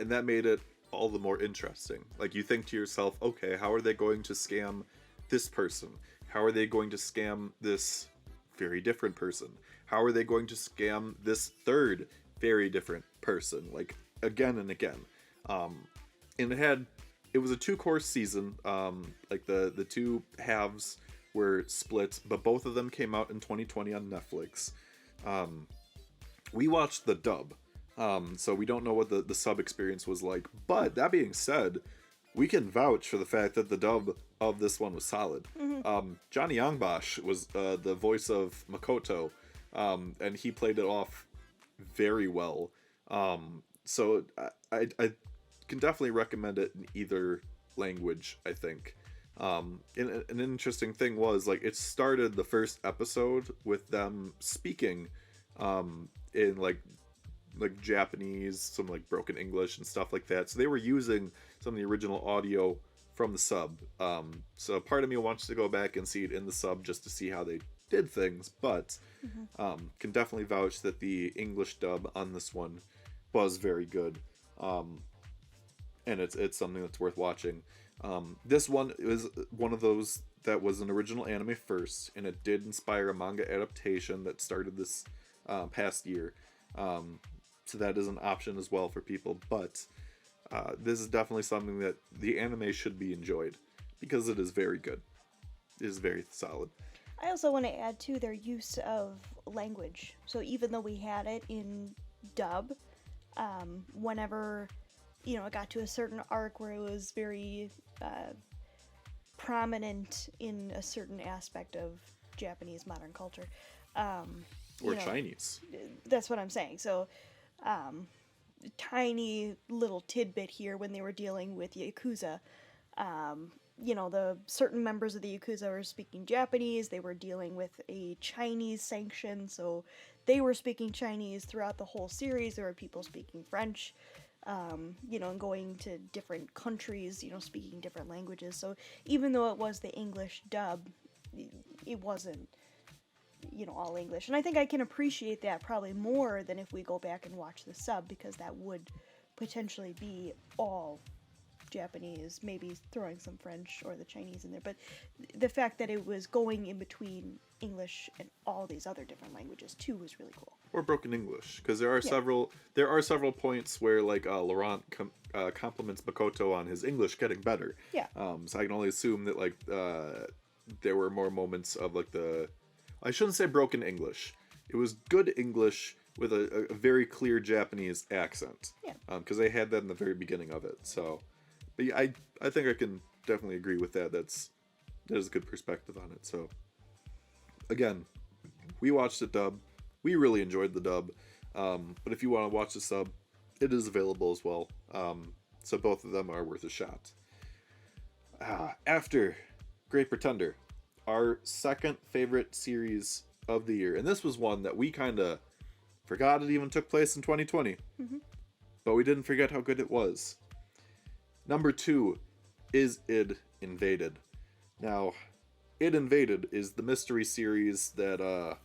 that made it all the more interesting. Like, you think to yourself, okay, how are they going to scam this person? How are they going to scam this very different person? How are they going to scam this third very different person? Like, again and again. And it was a 2-course season. Like, the 2 halves were split, but both of them came out in 2020 on Netflix. We watched the dub. So we don't know what the sub experience was like. But that being said, we can vouch for the fact that the dub of this one was solid. Mm-hmm. Johnny Yongbosh was the voice of Makoto, and he played it off very well. So I can definitely recommend it in either language, I think. And an interesting thing was, like, it started the first episode with them speaking in, like, like Japanese, some like broken English and stuff like that. So they were using some of the original audio from the sub. So part of me wants to go back and see it in the sub just to see how they did things, but can definitely vouch that the English dub on this one was very good. And it's something that's worth watching. This one is one of those that was an original anime first, and it did inspire a manga adaptation that started this past year. So that is an option as well for people, but this is definitely something that the anime should be enjoyed because it is very good. It is very solid. I also want to add to their use of language. So even though we had it in dub, whenever it got to a certain arc where it was very prominent in a certain aspect of Japanese modern culture, or Chinese. That's what I'm saying. So, tiny little tidbit here when they were dealing with Yakuza. The certain members of the Yakuza were speaking Japanese. They were dealing with a Chinese sanction, so they were speaking Chinese throughout the whole series. There were people speaking French, and going to different countries, speaking different languages. So even though it was the English dub, it wasn't, all English. And I think I can appreciate that probably more than if we go back and watch the sub, because that would potentially be all Japanese, maybe throwing some French or the Chinese in there. But the fact that it was going in between English and all these other different languages too was really cool. Or broken English, because there are several points where like Laurent compliments Makoto on his English getting better. Yeah. So I can only assume that like there were more moments of like I shouldn't say broken English. It was good English with a very clear Japanese accent. Yeah. Because they had that in the very beginning of it. So, but yeah, I think I can definitely agree with that. That is a good perspective on it. So, again, we watched the dub. We really enjoyed the dub. But if you want to watch the sub, it is available as well. So both of them are worth a shot. After Great Pretender, our second favorite series of the year. And this was one that we kind of forgot it even took place in 2020. Mm-hmm. But we didn't forget how good it was. Number 2 is Id Invaded. Now, Id Invaded is the mystery series that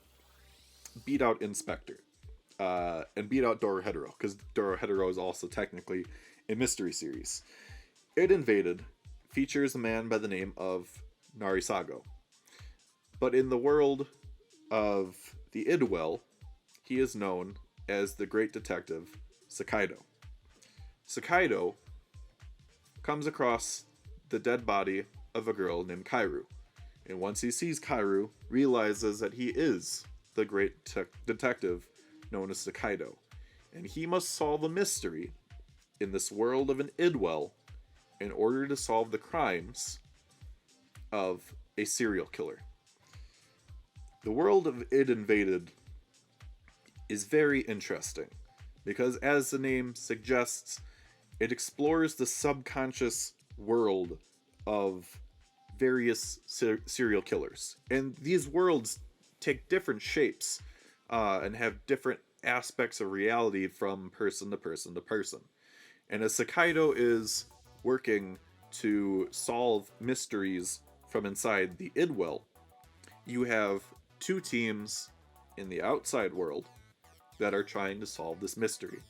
beat out Spectre. And beat out Dorohedoro, because Dorohedoro is also technically a mystery series. Id Invaded features a man by the name of Narisago. But in the world of the Idwell, he is known as the great detective Sakaido. Sakaido comes across the dead body of a girl named Kairu. And once he sees Kairu, realizes that he is the great detective known as Sakaido. And he must solve a mystery in this world of an Idwell in order to solve the crimes of a serial killer. The world of Id Invaded is very interesting because, as the name suggests, it explores the subconscious world of various serial killers. And these worlds take different shapes and have different aspects of reality from person to person to person. And as Sakaido is working to solve mysteries from inside the Idwell, you have two teams in the outside world that are trying to solve this mystery.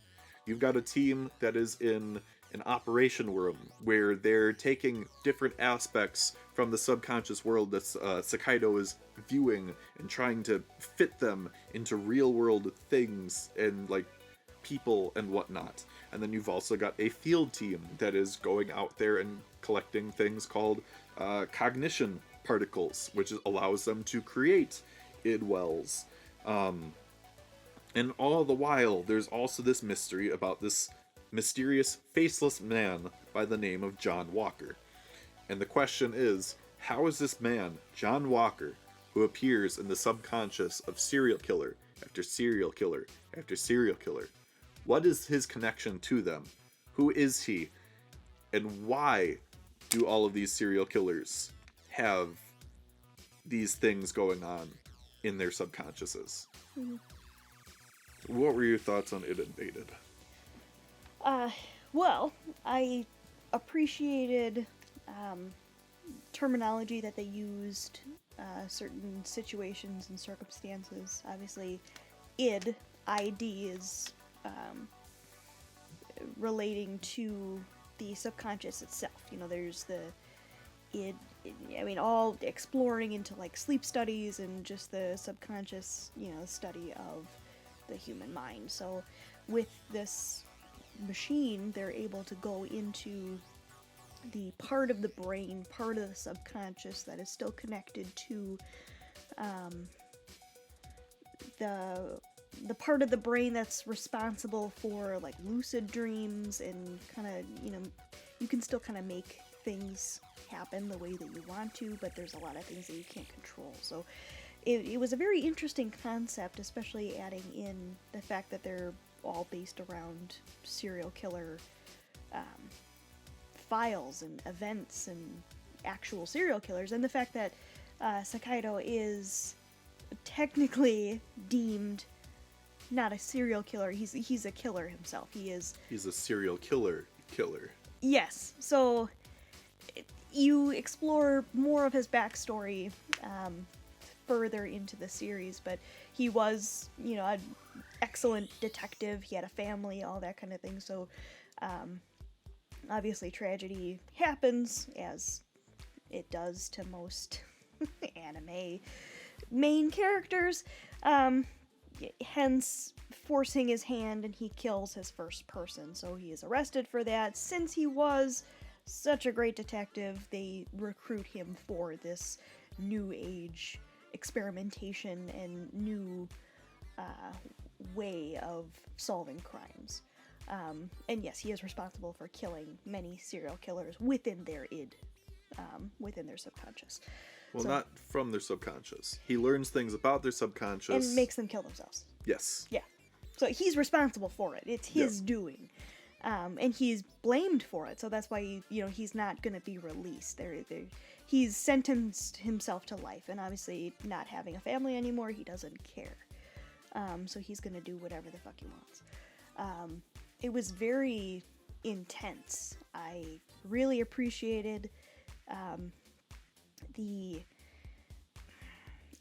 You've got a team that is in an operation room where they're taking different aspects from the subconscious world that Sakaido is viewing and trying to fit them into real world things and like people and whatnot. And then you've also got a field team that is going out there and collecting things called cognition particles, which allows them to create Idwells. And all the while, there's also this mystery about this mysterious faceless man by the name of John Walker. And the question is, how is this man, John Walker, who appears in the subconscious of serial killer after serial killer after serial killer, what is his connection to them? Who is he? And why do all of these serial killers have these things going on in their subconsciouses? Mm-hmm. What were your thoughts on It Invaded? Well, I appreciated terminology that they used, certain situations and circumstances. Obviously, ID is relating to the subconscious itself. You know, there's the id, I mean, all exploring into like sleep studies and just the subconscious, you know, study of the human mind. So with this machine, they're able to go into the part of the brain, part of the subconscious that is still connected to the part of the brain that's responsible for like lucid dreams and kind of, you know, you can still kind of make things happen the way that you want to, but there's a lot of things that you can't control. So it was a very interesting concept, especially adding in the fact that they're all based around serial killer files and events and actual serial killers, and the fact that Sakaido is technically deemed not a serial killer. He's a killer himself. He's a serial killer. Yes. So you explore more of his backstory further into the series, but he was, you know, an excellent detective. He had a family, all that kind of thing. So obviously tragedy happens, as it does to most anime main characters, hence forcing his hand, and he kills his first person. So he is arrested for that. Since he was such a great detective, they recruit him for this new age experimentation and new way of solving crimes. And yes, he is responsible for killing many serial killers within their id, within their subconscious. Well, so, not from their subconscious. He learns things about their subconscious. And makes them kill themselves. Yes. Yeah. So he's responsible for it. It's his doing. And he's blamed for it. So that's why, he's not going to be released. He's sentenced himself to life. And obviously, not having a family anymore, he doesn't care. So he's going to do whatever the fuck he wants. It was very intense. I really appreciated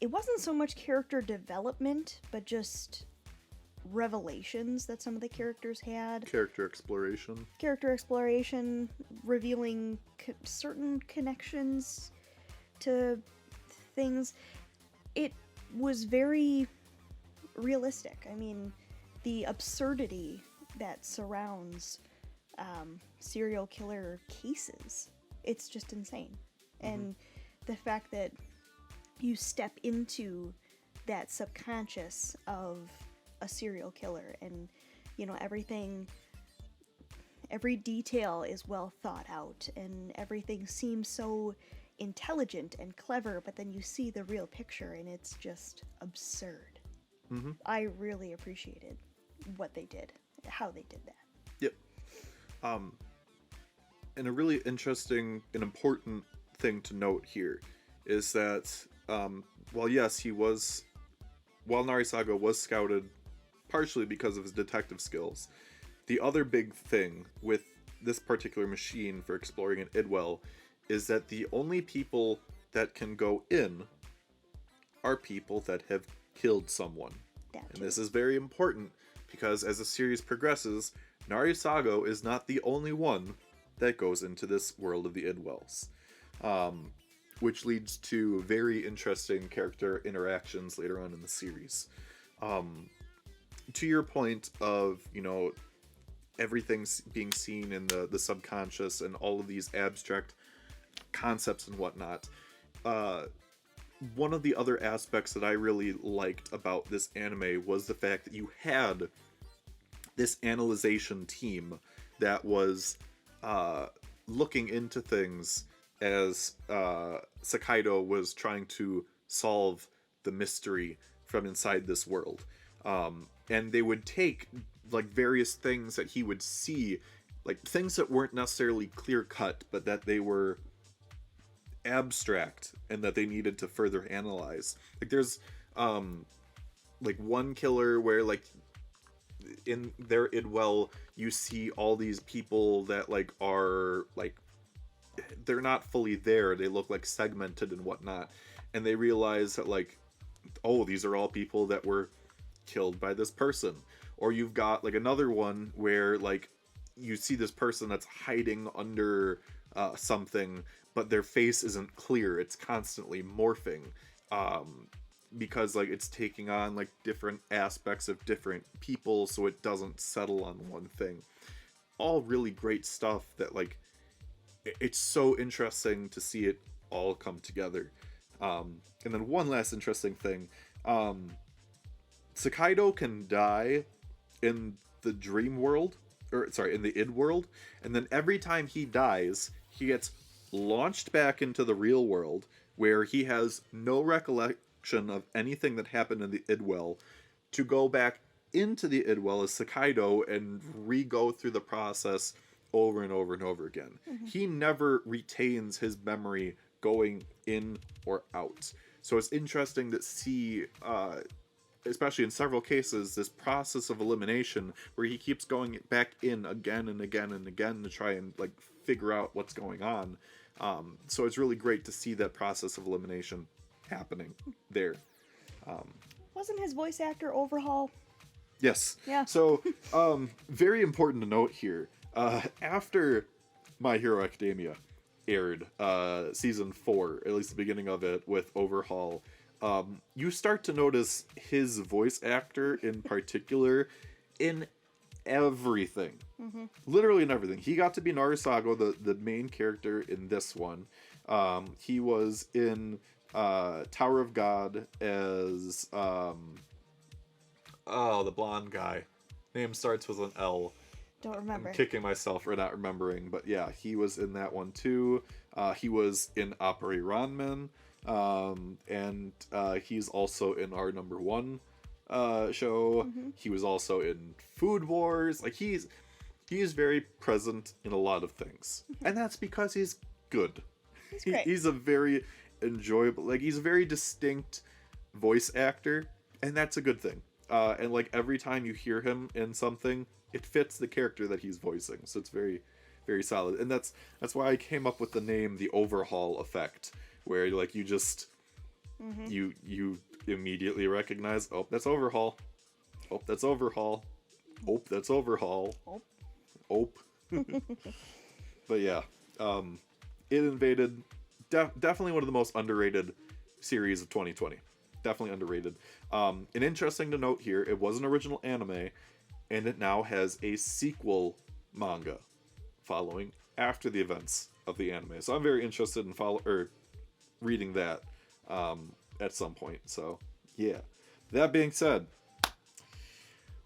it wasn't so much character development, but just revelations that some of the characters had. Character exploration, revealing certain connections to things. It was very realistic. I mean, the absurdity that surrounds serial killer cases, it's just insane. Mm-hmm. And the fact that you step into that subconscious of a serial killer, and every detail is well thought out, and everything seems so intelligent and clever, but then you see the real picture and it's just absurd. Mm-hmm. I really appreciated what they did, how they did that. Yep. And a really interesting and important thing to note here is that while Narisaga was scouted partially because of his detective skills, the other big thing with this particular machine for exploring an Idwell is that the only people that can go in are people that have killed someone. And this is very important because as the series progresses, Narisaga is not the only one that goes into this world of the Idwells. Which leads to very interesting character interactions later on in the series. To your point of, everything's being seen in the subconscious and all of these abstract concepts and whatnot, one of the other aspects that I really liked about this anime was the fact that you had this analyzation team that was looking into things as Sakaido was trying to solve the mystery from inside this world. And they would take various things that he would see, things that weren't necessarily clear-cut, but that they were abstract and that they needed to further analyze. There's one killer where in their Idwell, you see all these people that like are like, they're not fully there. They look like segmented and whatnot, and they realize that like, oh, these are all people that were killed by this person. Or you've got like another one where like you see this person that's hiding under something, but their face isn't clear. It's constantly morphing, because like it's taking on like different aspects of different people, so it doesn't settle on one thing. All really great stuff that like, it's so interesting to see it all come together. And then one last interesting thing, Sakaido can die in the dream world, or sorry, in the id world, and then every time he dies, he gets launched back into the real world, where he has no recollection of anything that happened in the idwell, to go back into the idwell as Sakaido and re-go through the process over and over and over again. He never retains his memory going in or out. So it's interesting to see, especially in several cases, this process of elimination where he keeps going back in again and again and again to try and like figure out what's going on. So it's really great to see that process of elimination happening there. Wasn't his voice actor Overhaul? Yes. Yeah. So, very important to note here. After My Hero Academia aired, season 4, at least the beginning of it, with Overhaul, you start to notice his voice actor in particular in everything. Literally in everything. He got to be Narisago, the main character in this one. He was in Tower of God as the blonde guy. Name starts with an L. Don't remember. I'm kicking myself for not remembering, but yeah, he was in that one too. He was in Appare Ranman, and he's also in our number 1 show. He was also in Food Wars. Like he's very present in a lot of things, and that's because he's good. He's great. He's a very enjoyable, like he's a very distinct voice actor, and that's a good thing. And like every time you hear him in something, it fits the character that he's voicing, so it's very, very solid. And that's why I came up with the name, the Overhaul effect, where like you just you immediately recognize, oh, that's Overhaul, oh, that's Overhaul, oh, that's Overhaul, oh. But yeah, It Invaded, definitely one of the most underrated series of 2020. Definitely underrated. And interesting to note here, it was an original anime, and it now has a sequel manga following after the events of the anime. So I'm very interested in reading that at some point. So yeah. That being said,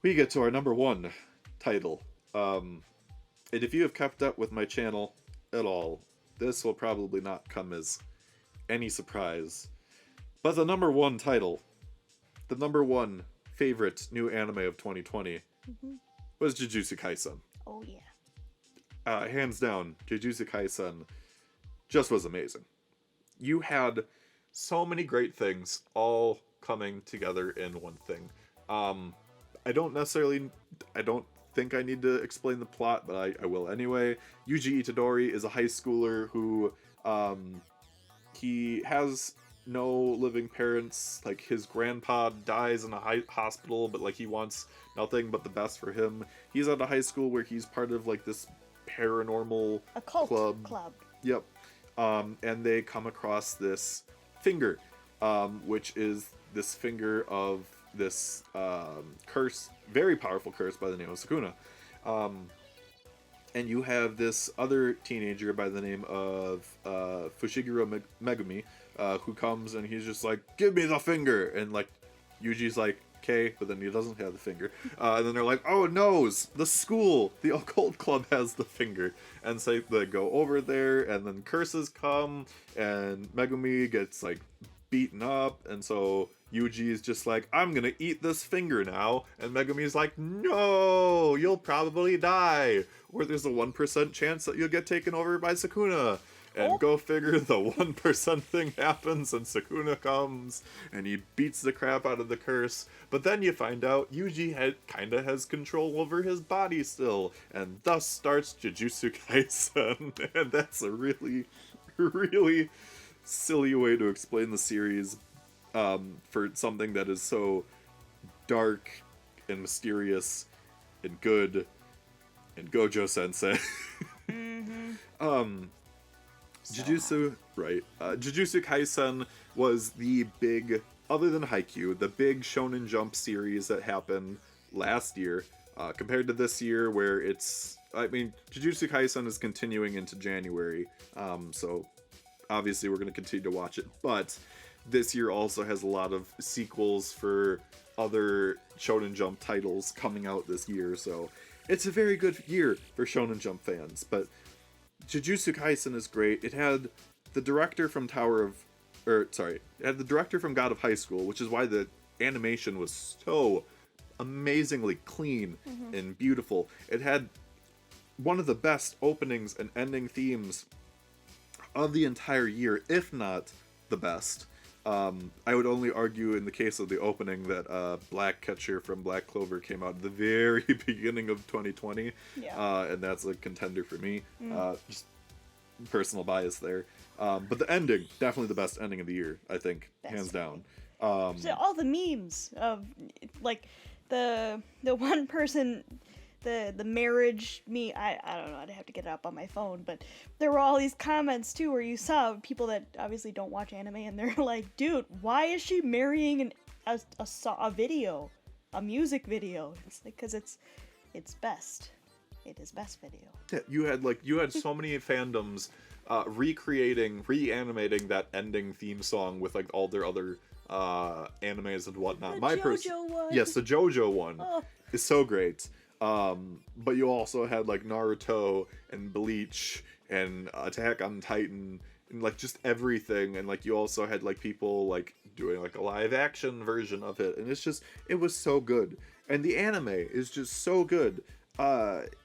we get to our number 1 title. And if you have kept up with my channel at all, this will probably not come as any surprise. But the number 1 title, the number 1 favorite new anime of 2020, was Jujutsu Kaisen. Oh yeah. Hands down, Jujutsu Kaisen just was amazing. You had so many great things all coming together in one thing. I don't think I need to explain the plot, but I will anyway. Yuji Itadori is a high schooler who, he has no living parents. Like his grandpa dies in a hospital, but like he wants nothing but the best for him. He's at a high school where he's part of like this paranormal Occult club. Yep. And they come across this finger, which is this finger of this curse, very powerful curse by the name of Sukuna. And you have this other teenager by the name of Fushiguro Megumi, who comes and he's just like, give me the finger! And like, Yuji's like, okay, but then he doesn't have the finger. And then they're like, oh no, the school, the occult club has the finger. And so they go over there, and then curses come, and Megumi gets like beaten up, and so Yuji is just like, I'm gonna eat this finger now, and Megumi's like, no, you'll probably die, or there's a 1% chance that you'll get taken over by Sukuna. And go figure, the 1% thing happens and Sukuna comes and he beats the crap out of the curse. But then you find out Yuji kinda has control over his body still. And thus starts Jujutsu Kaisen. And that's a really, really silly way to explain the series for something that is so dark and mysterious and good and Gojo Sensei. Jujutsu Kaisen was the big, other than Haikyuu, the big Shonen Jump series that happened last year, compared to this year where Jujutsu Kaisen is continuing into January, so obviously we're going to continue to watch it, but this year also has a lot of sequels for other Shonen Jump titles coming out this year, so it's a very good year for Shonen Jump fans. But Jujutsu Kaisen is great. It had the director from God of High School, which is why the animation was so amazingly clean and beautiful. It had one of the best openings and ending themes of the entire year, if not the best. I would only argue in the case of the opening that Black Catcher from Black Clover came out at the very beginning of 2020, and that's a contender for me. Just personal bias there. But the ending, definitely the best ending of the year, I think, hands down. So all the memes of, like, the one person... The marriage I don't know, I'd have to get it up on my phone, but there were all these comments too where you saw people that obviously don't watch anime and they're like, dude, why is she marrying a video, a music video? It's like, because it's best. It is best video. Yeah, you had so many fandoms reanimating that ending theme song with like all their other animes and whatnot. The JoJo one. Yes, the JoJo one is so great. But you also had like Naruto and Bleach and Attack on Titan and like just everything, and like you also had like people like doing like a live action version of it, and it was so good. And the anime is just so good.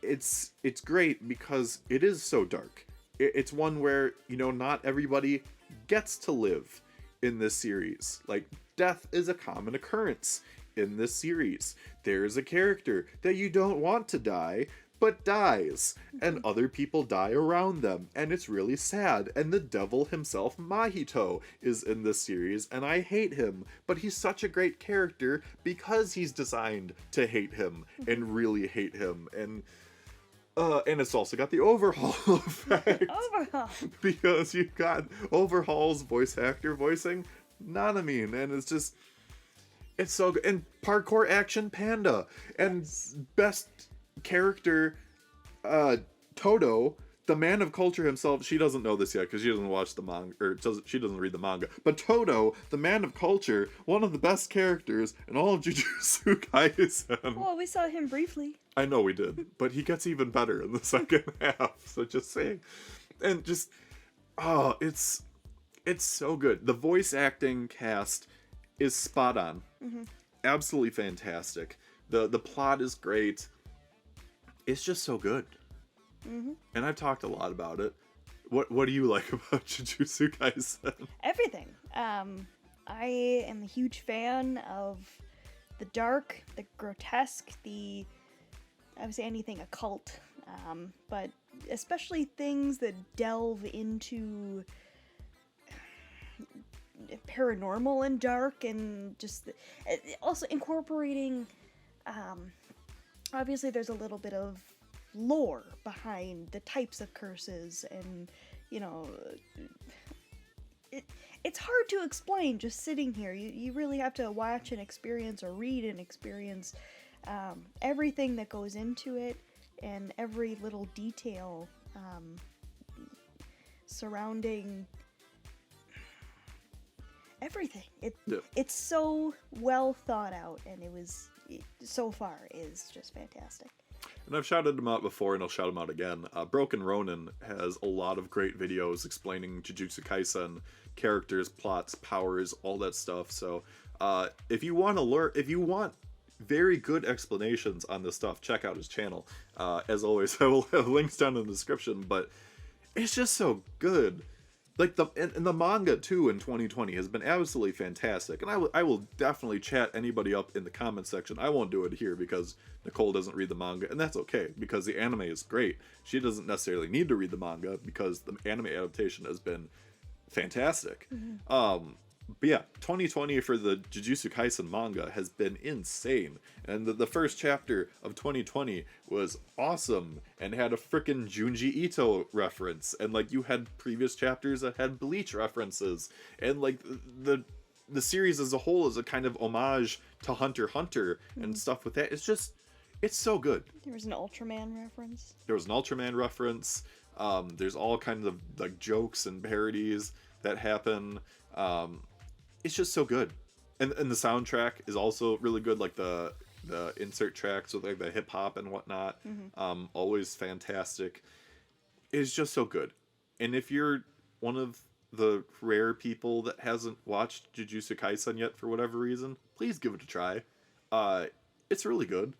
It's great because it is so dark. It's one where, you know, not everybody gets to live in this series. Like, death is a common occurrence in this series. There's a character that you don't want to die, but dies, and other people die around them, and it's really sad. And the devil himself, Mahito, is in this series, and I hate him, but he's such a great character because he's designed to hate him and really hate him. And it's also got the Overhaul effect. Overhaul! Because you've got Overhaul's voice actor voicing Nanamine, and it's so good. And Parkour Action Panda, and best character, Todo, the man of culture himself. She doesn't know this yet because she doesn't watch the manga, or she doesn't read the manga. But Todo, the man of culture, one of the best characters in all of Jujutsu Kaisen. Well, we saw him briefly. I know we did, but he gets even better in the second half. So just saying, and just it's so good. The voice acting cast is spot on. Absolutely fantastic. The plot is great. It's just so good. And I've talked a lot about it. What do you like about Jujutsu Kaisen? Everything. I am a huge fan of the dark, the grotesque, I would say anything occult, but especially things that delve into paranormal and dark, and just also incorporating, obviously there's a little bit of lore behind the types of curses, and you know, it's hard to explain just sitting here. You really have to watch and experience, or read and experience everything that goes into it, and every little detail surrounding everything. It's so well thought out, and so far is just fantastic. And I've shouted them out before, and I'll shout them out again. Broken Ronin has a lot of great videos explaining Jujutsu Kaisen, characters, plots, powers, all that stuff. So if you want very good explanations on this stuff, check out his channel. As always, I will have links down in the description, but it's just so good. Like and the manga too in 2020 has been absolutely fantastic, and I will definitely chat anybody up in the comment section. I won't do it here because Nicole doesn't read the manga, and that's okay because the anime is great. She doesn't necessarily need to read the manga because the anime adaptation has been fantastic. But yeah, 2020 for the Jujutsu Kaisen manga has been insane. And the first chapter of 2020 was awesome and had a freaking Junji Ito reference. And like you had previous chapters that had Bleach references. And like the series as a whole is a kind of homage to Hunter x Hunter and stuff with that. It's so good. There was an Ultraman reference. There's all kinds of like jokes and parodies that happen. It's just so good, and the soundtrack is also really good. Like the insert tracks with like the hip hop and whatnot, always fantastic. It's just so good. And if you're one of the rare people that hasn't watched Jujutsu Kaisen yet for whatever reason, please give it a try. It's really good.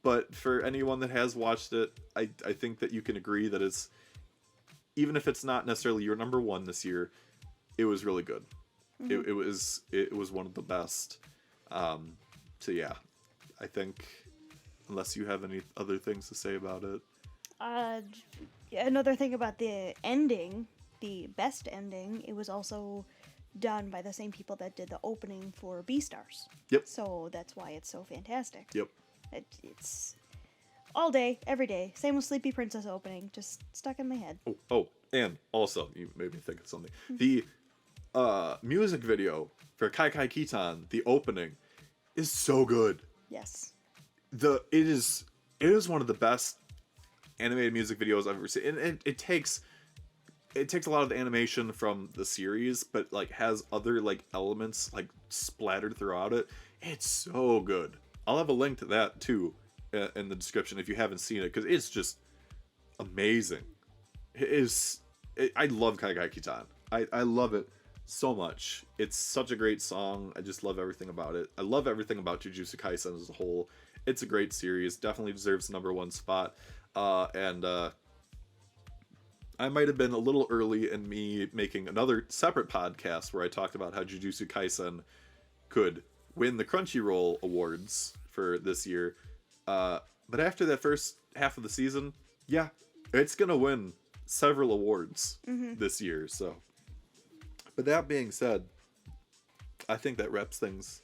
But for anyone that has watched it, I think that you can agree that it's, even if it's not necessarily your number one this year, it was really good. It was one of the best. So yeah, I think unless you have any other things to say about it. Another thing about the ending, the best ending, it was also done by the same people that did the opening for Beastars. Yep. So that's why it's so fantastic. Yep. It's all day, every day. Same with Sleepy Princess opening, just stuck in my head. Oh, and also, you made me think of something. The music video for Kai Kai Kitan, the opening, is so good. Yes. It is one of the best animated music videos I've ever seen. And it takes a lot of the animation from the series, but like has other like elements like splattered throughout it. It's so good. I'll have a link to that too in the description if you haven't seen it, because it's just amazing. I love Kai Kai Kitan. I love it so much. It's such a great song. I just love everything about it. I love everything about Jujutsu Kaisen as a whole. It's a great series. Definitely deserves the number one spot. And I might have been a little early in me making another separate podcast where I talked about how Jujutsu Kaisen could win the Crunchyroll Awards for this year. But after that first half of the season, yeah, it's going to win several awards this year. So, but that being said, I think that wraps things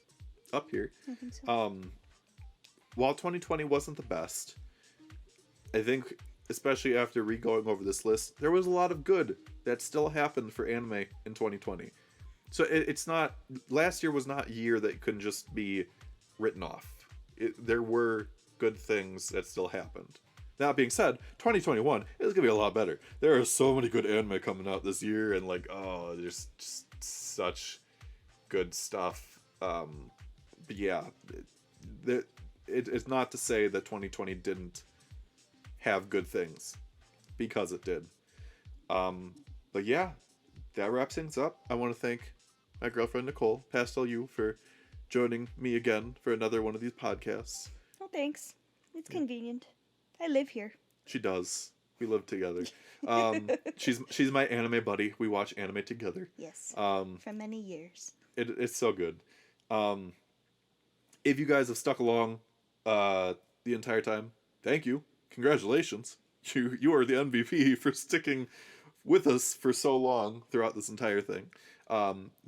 up here. I think so. While 2020 wasn't the best, I think, especially after going over this list, there was a lot of good that still happened for anime in 2020. So it's not, last year was not a year that couldn't just be written off. There were good things that still happened. That being said, 2021 is gonna be a lot better. There are so many good anime coming out this year, and like, oh, there's just such good stuff. But yeah, it's not to say that 2020 didn't have good things, because it did. But yeah, that wraps things up. I want to thank my girlfriend Nicole, pastelewe, for joining me again for another one of these podcasts. Oh, thanks. It's convenient. I live here. She does. We live together. She's my anime buddy. We watch anime together. Yes. For many years. It's so good. If you guys have stuck along the entire time, thank you. Congratulations. You are the MVP for sticking with us for so long throughout this entire thing.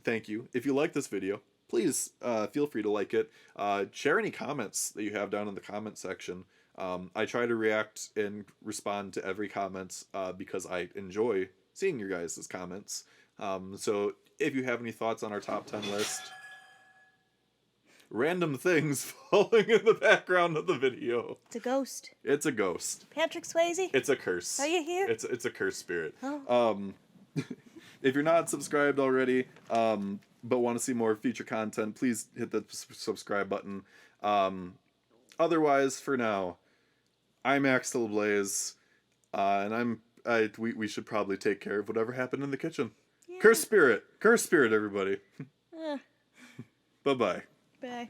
Thank you. If you like this video, please feel free to like it. Share any comments that you have down in the comment section. I try to react and respond to every comment because I enjoy seeing your guys' comments. So if you have any thoughts on our top 10 list, random things falling in the background of the video. It's a ghost. It's a ghost. Patrick Swayze. It's a curse. Are you here? It's a cursed spirit. Oh. If you're not subscribed already, but want to see more future content, please hit the subscribe button. Otherwise, for now, I'm Axel Blaze, and we should probably take care of whatever happened in the kitchen. Yeah. Curse spirit, everybody. Bye-bye. Bye.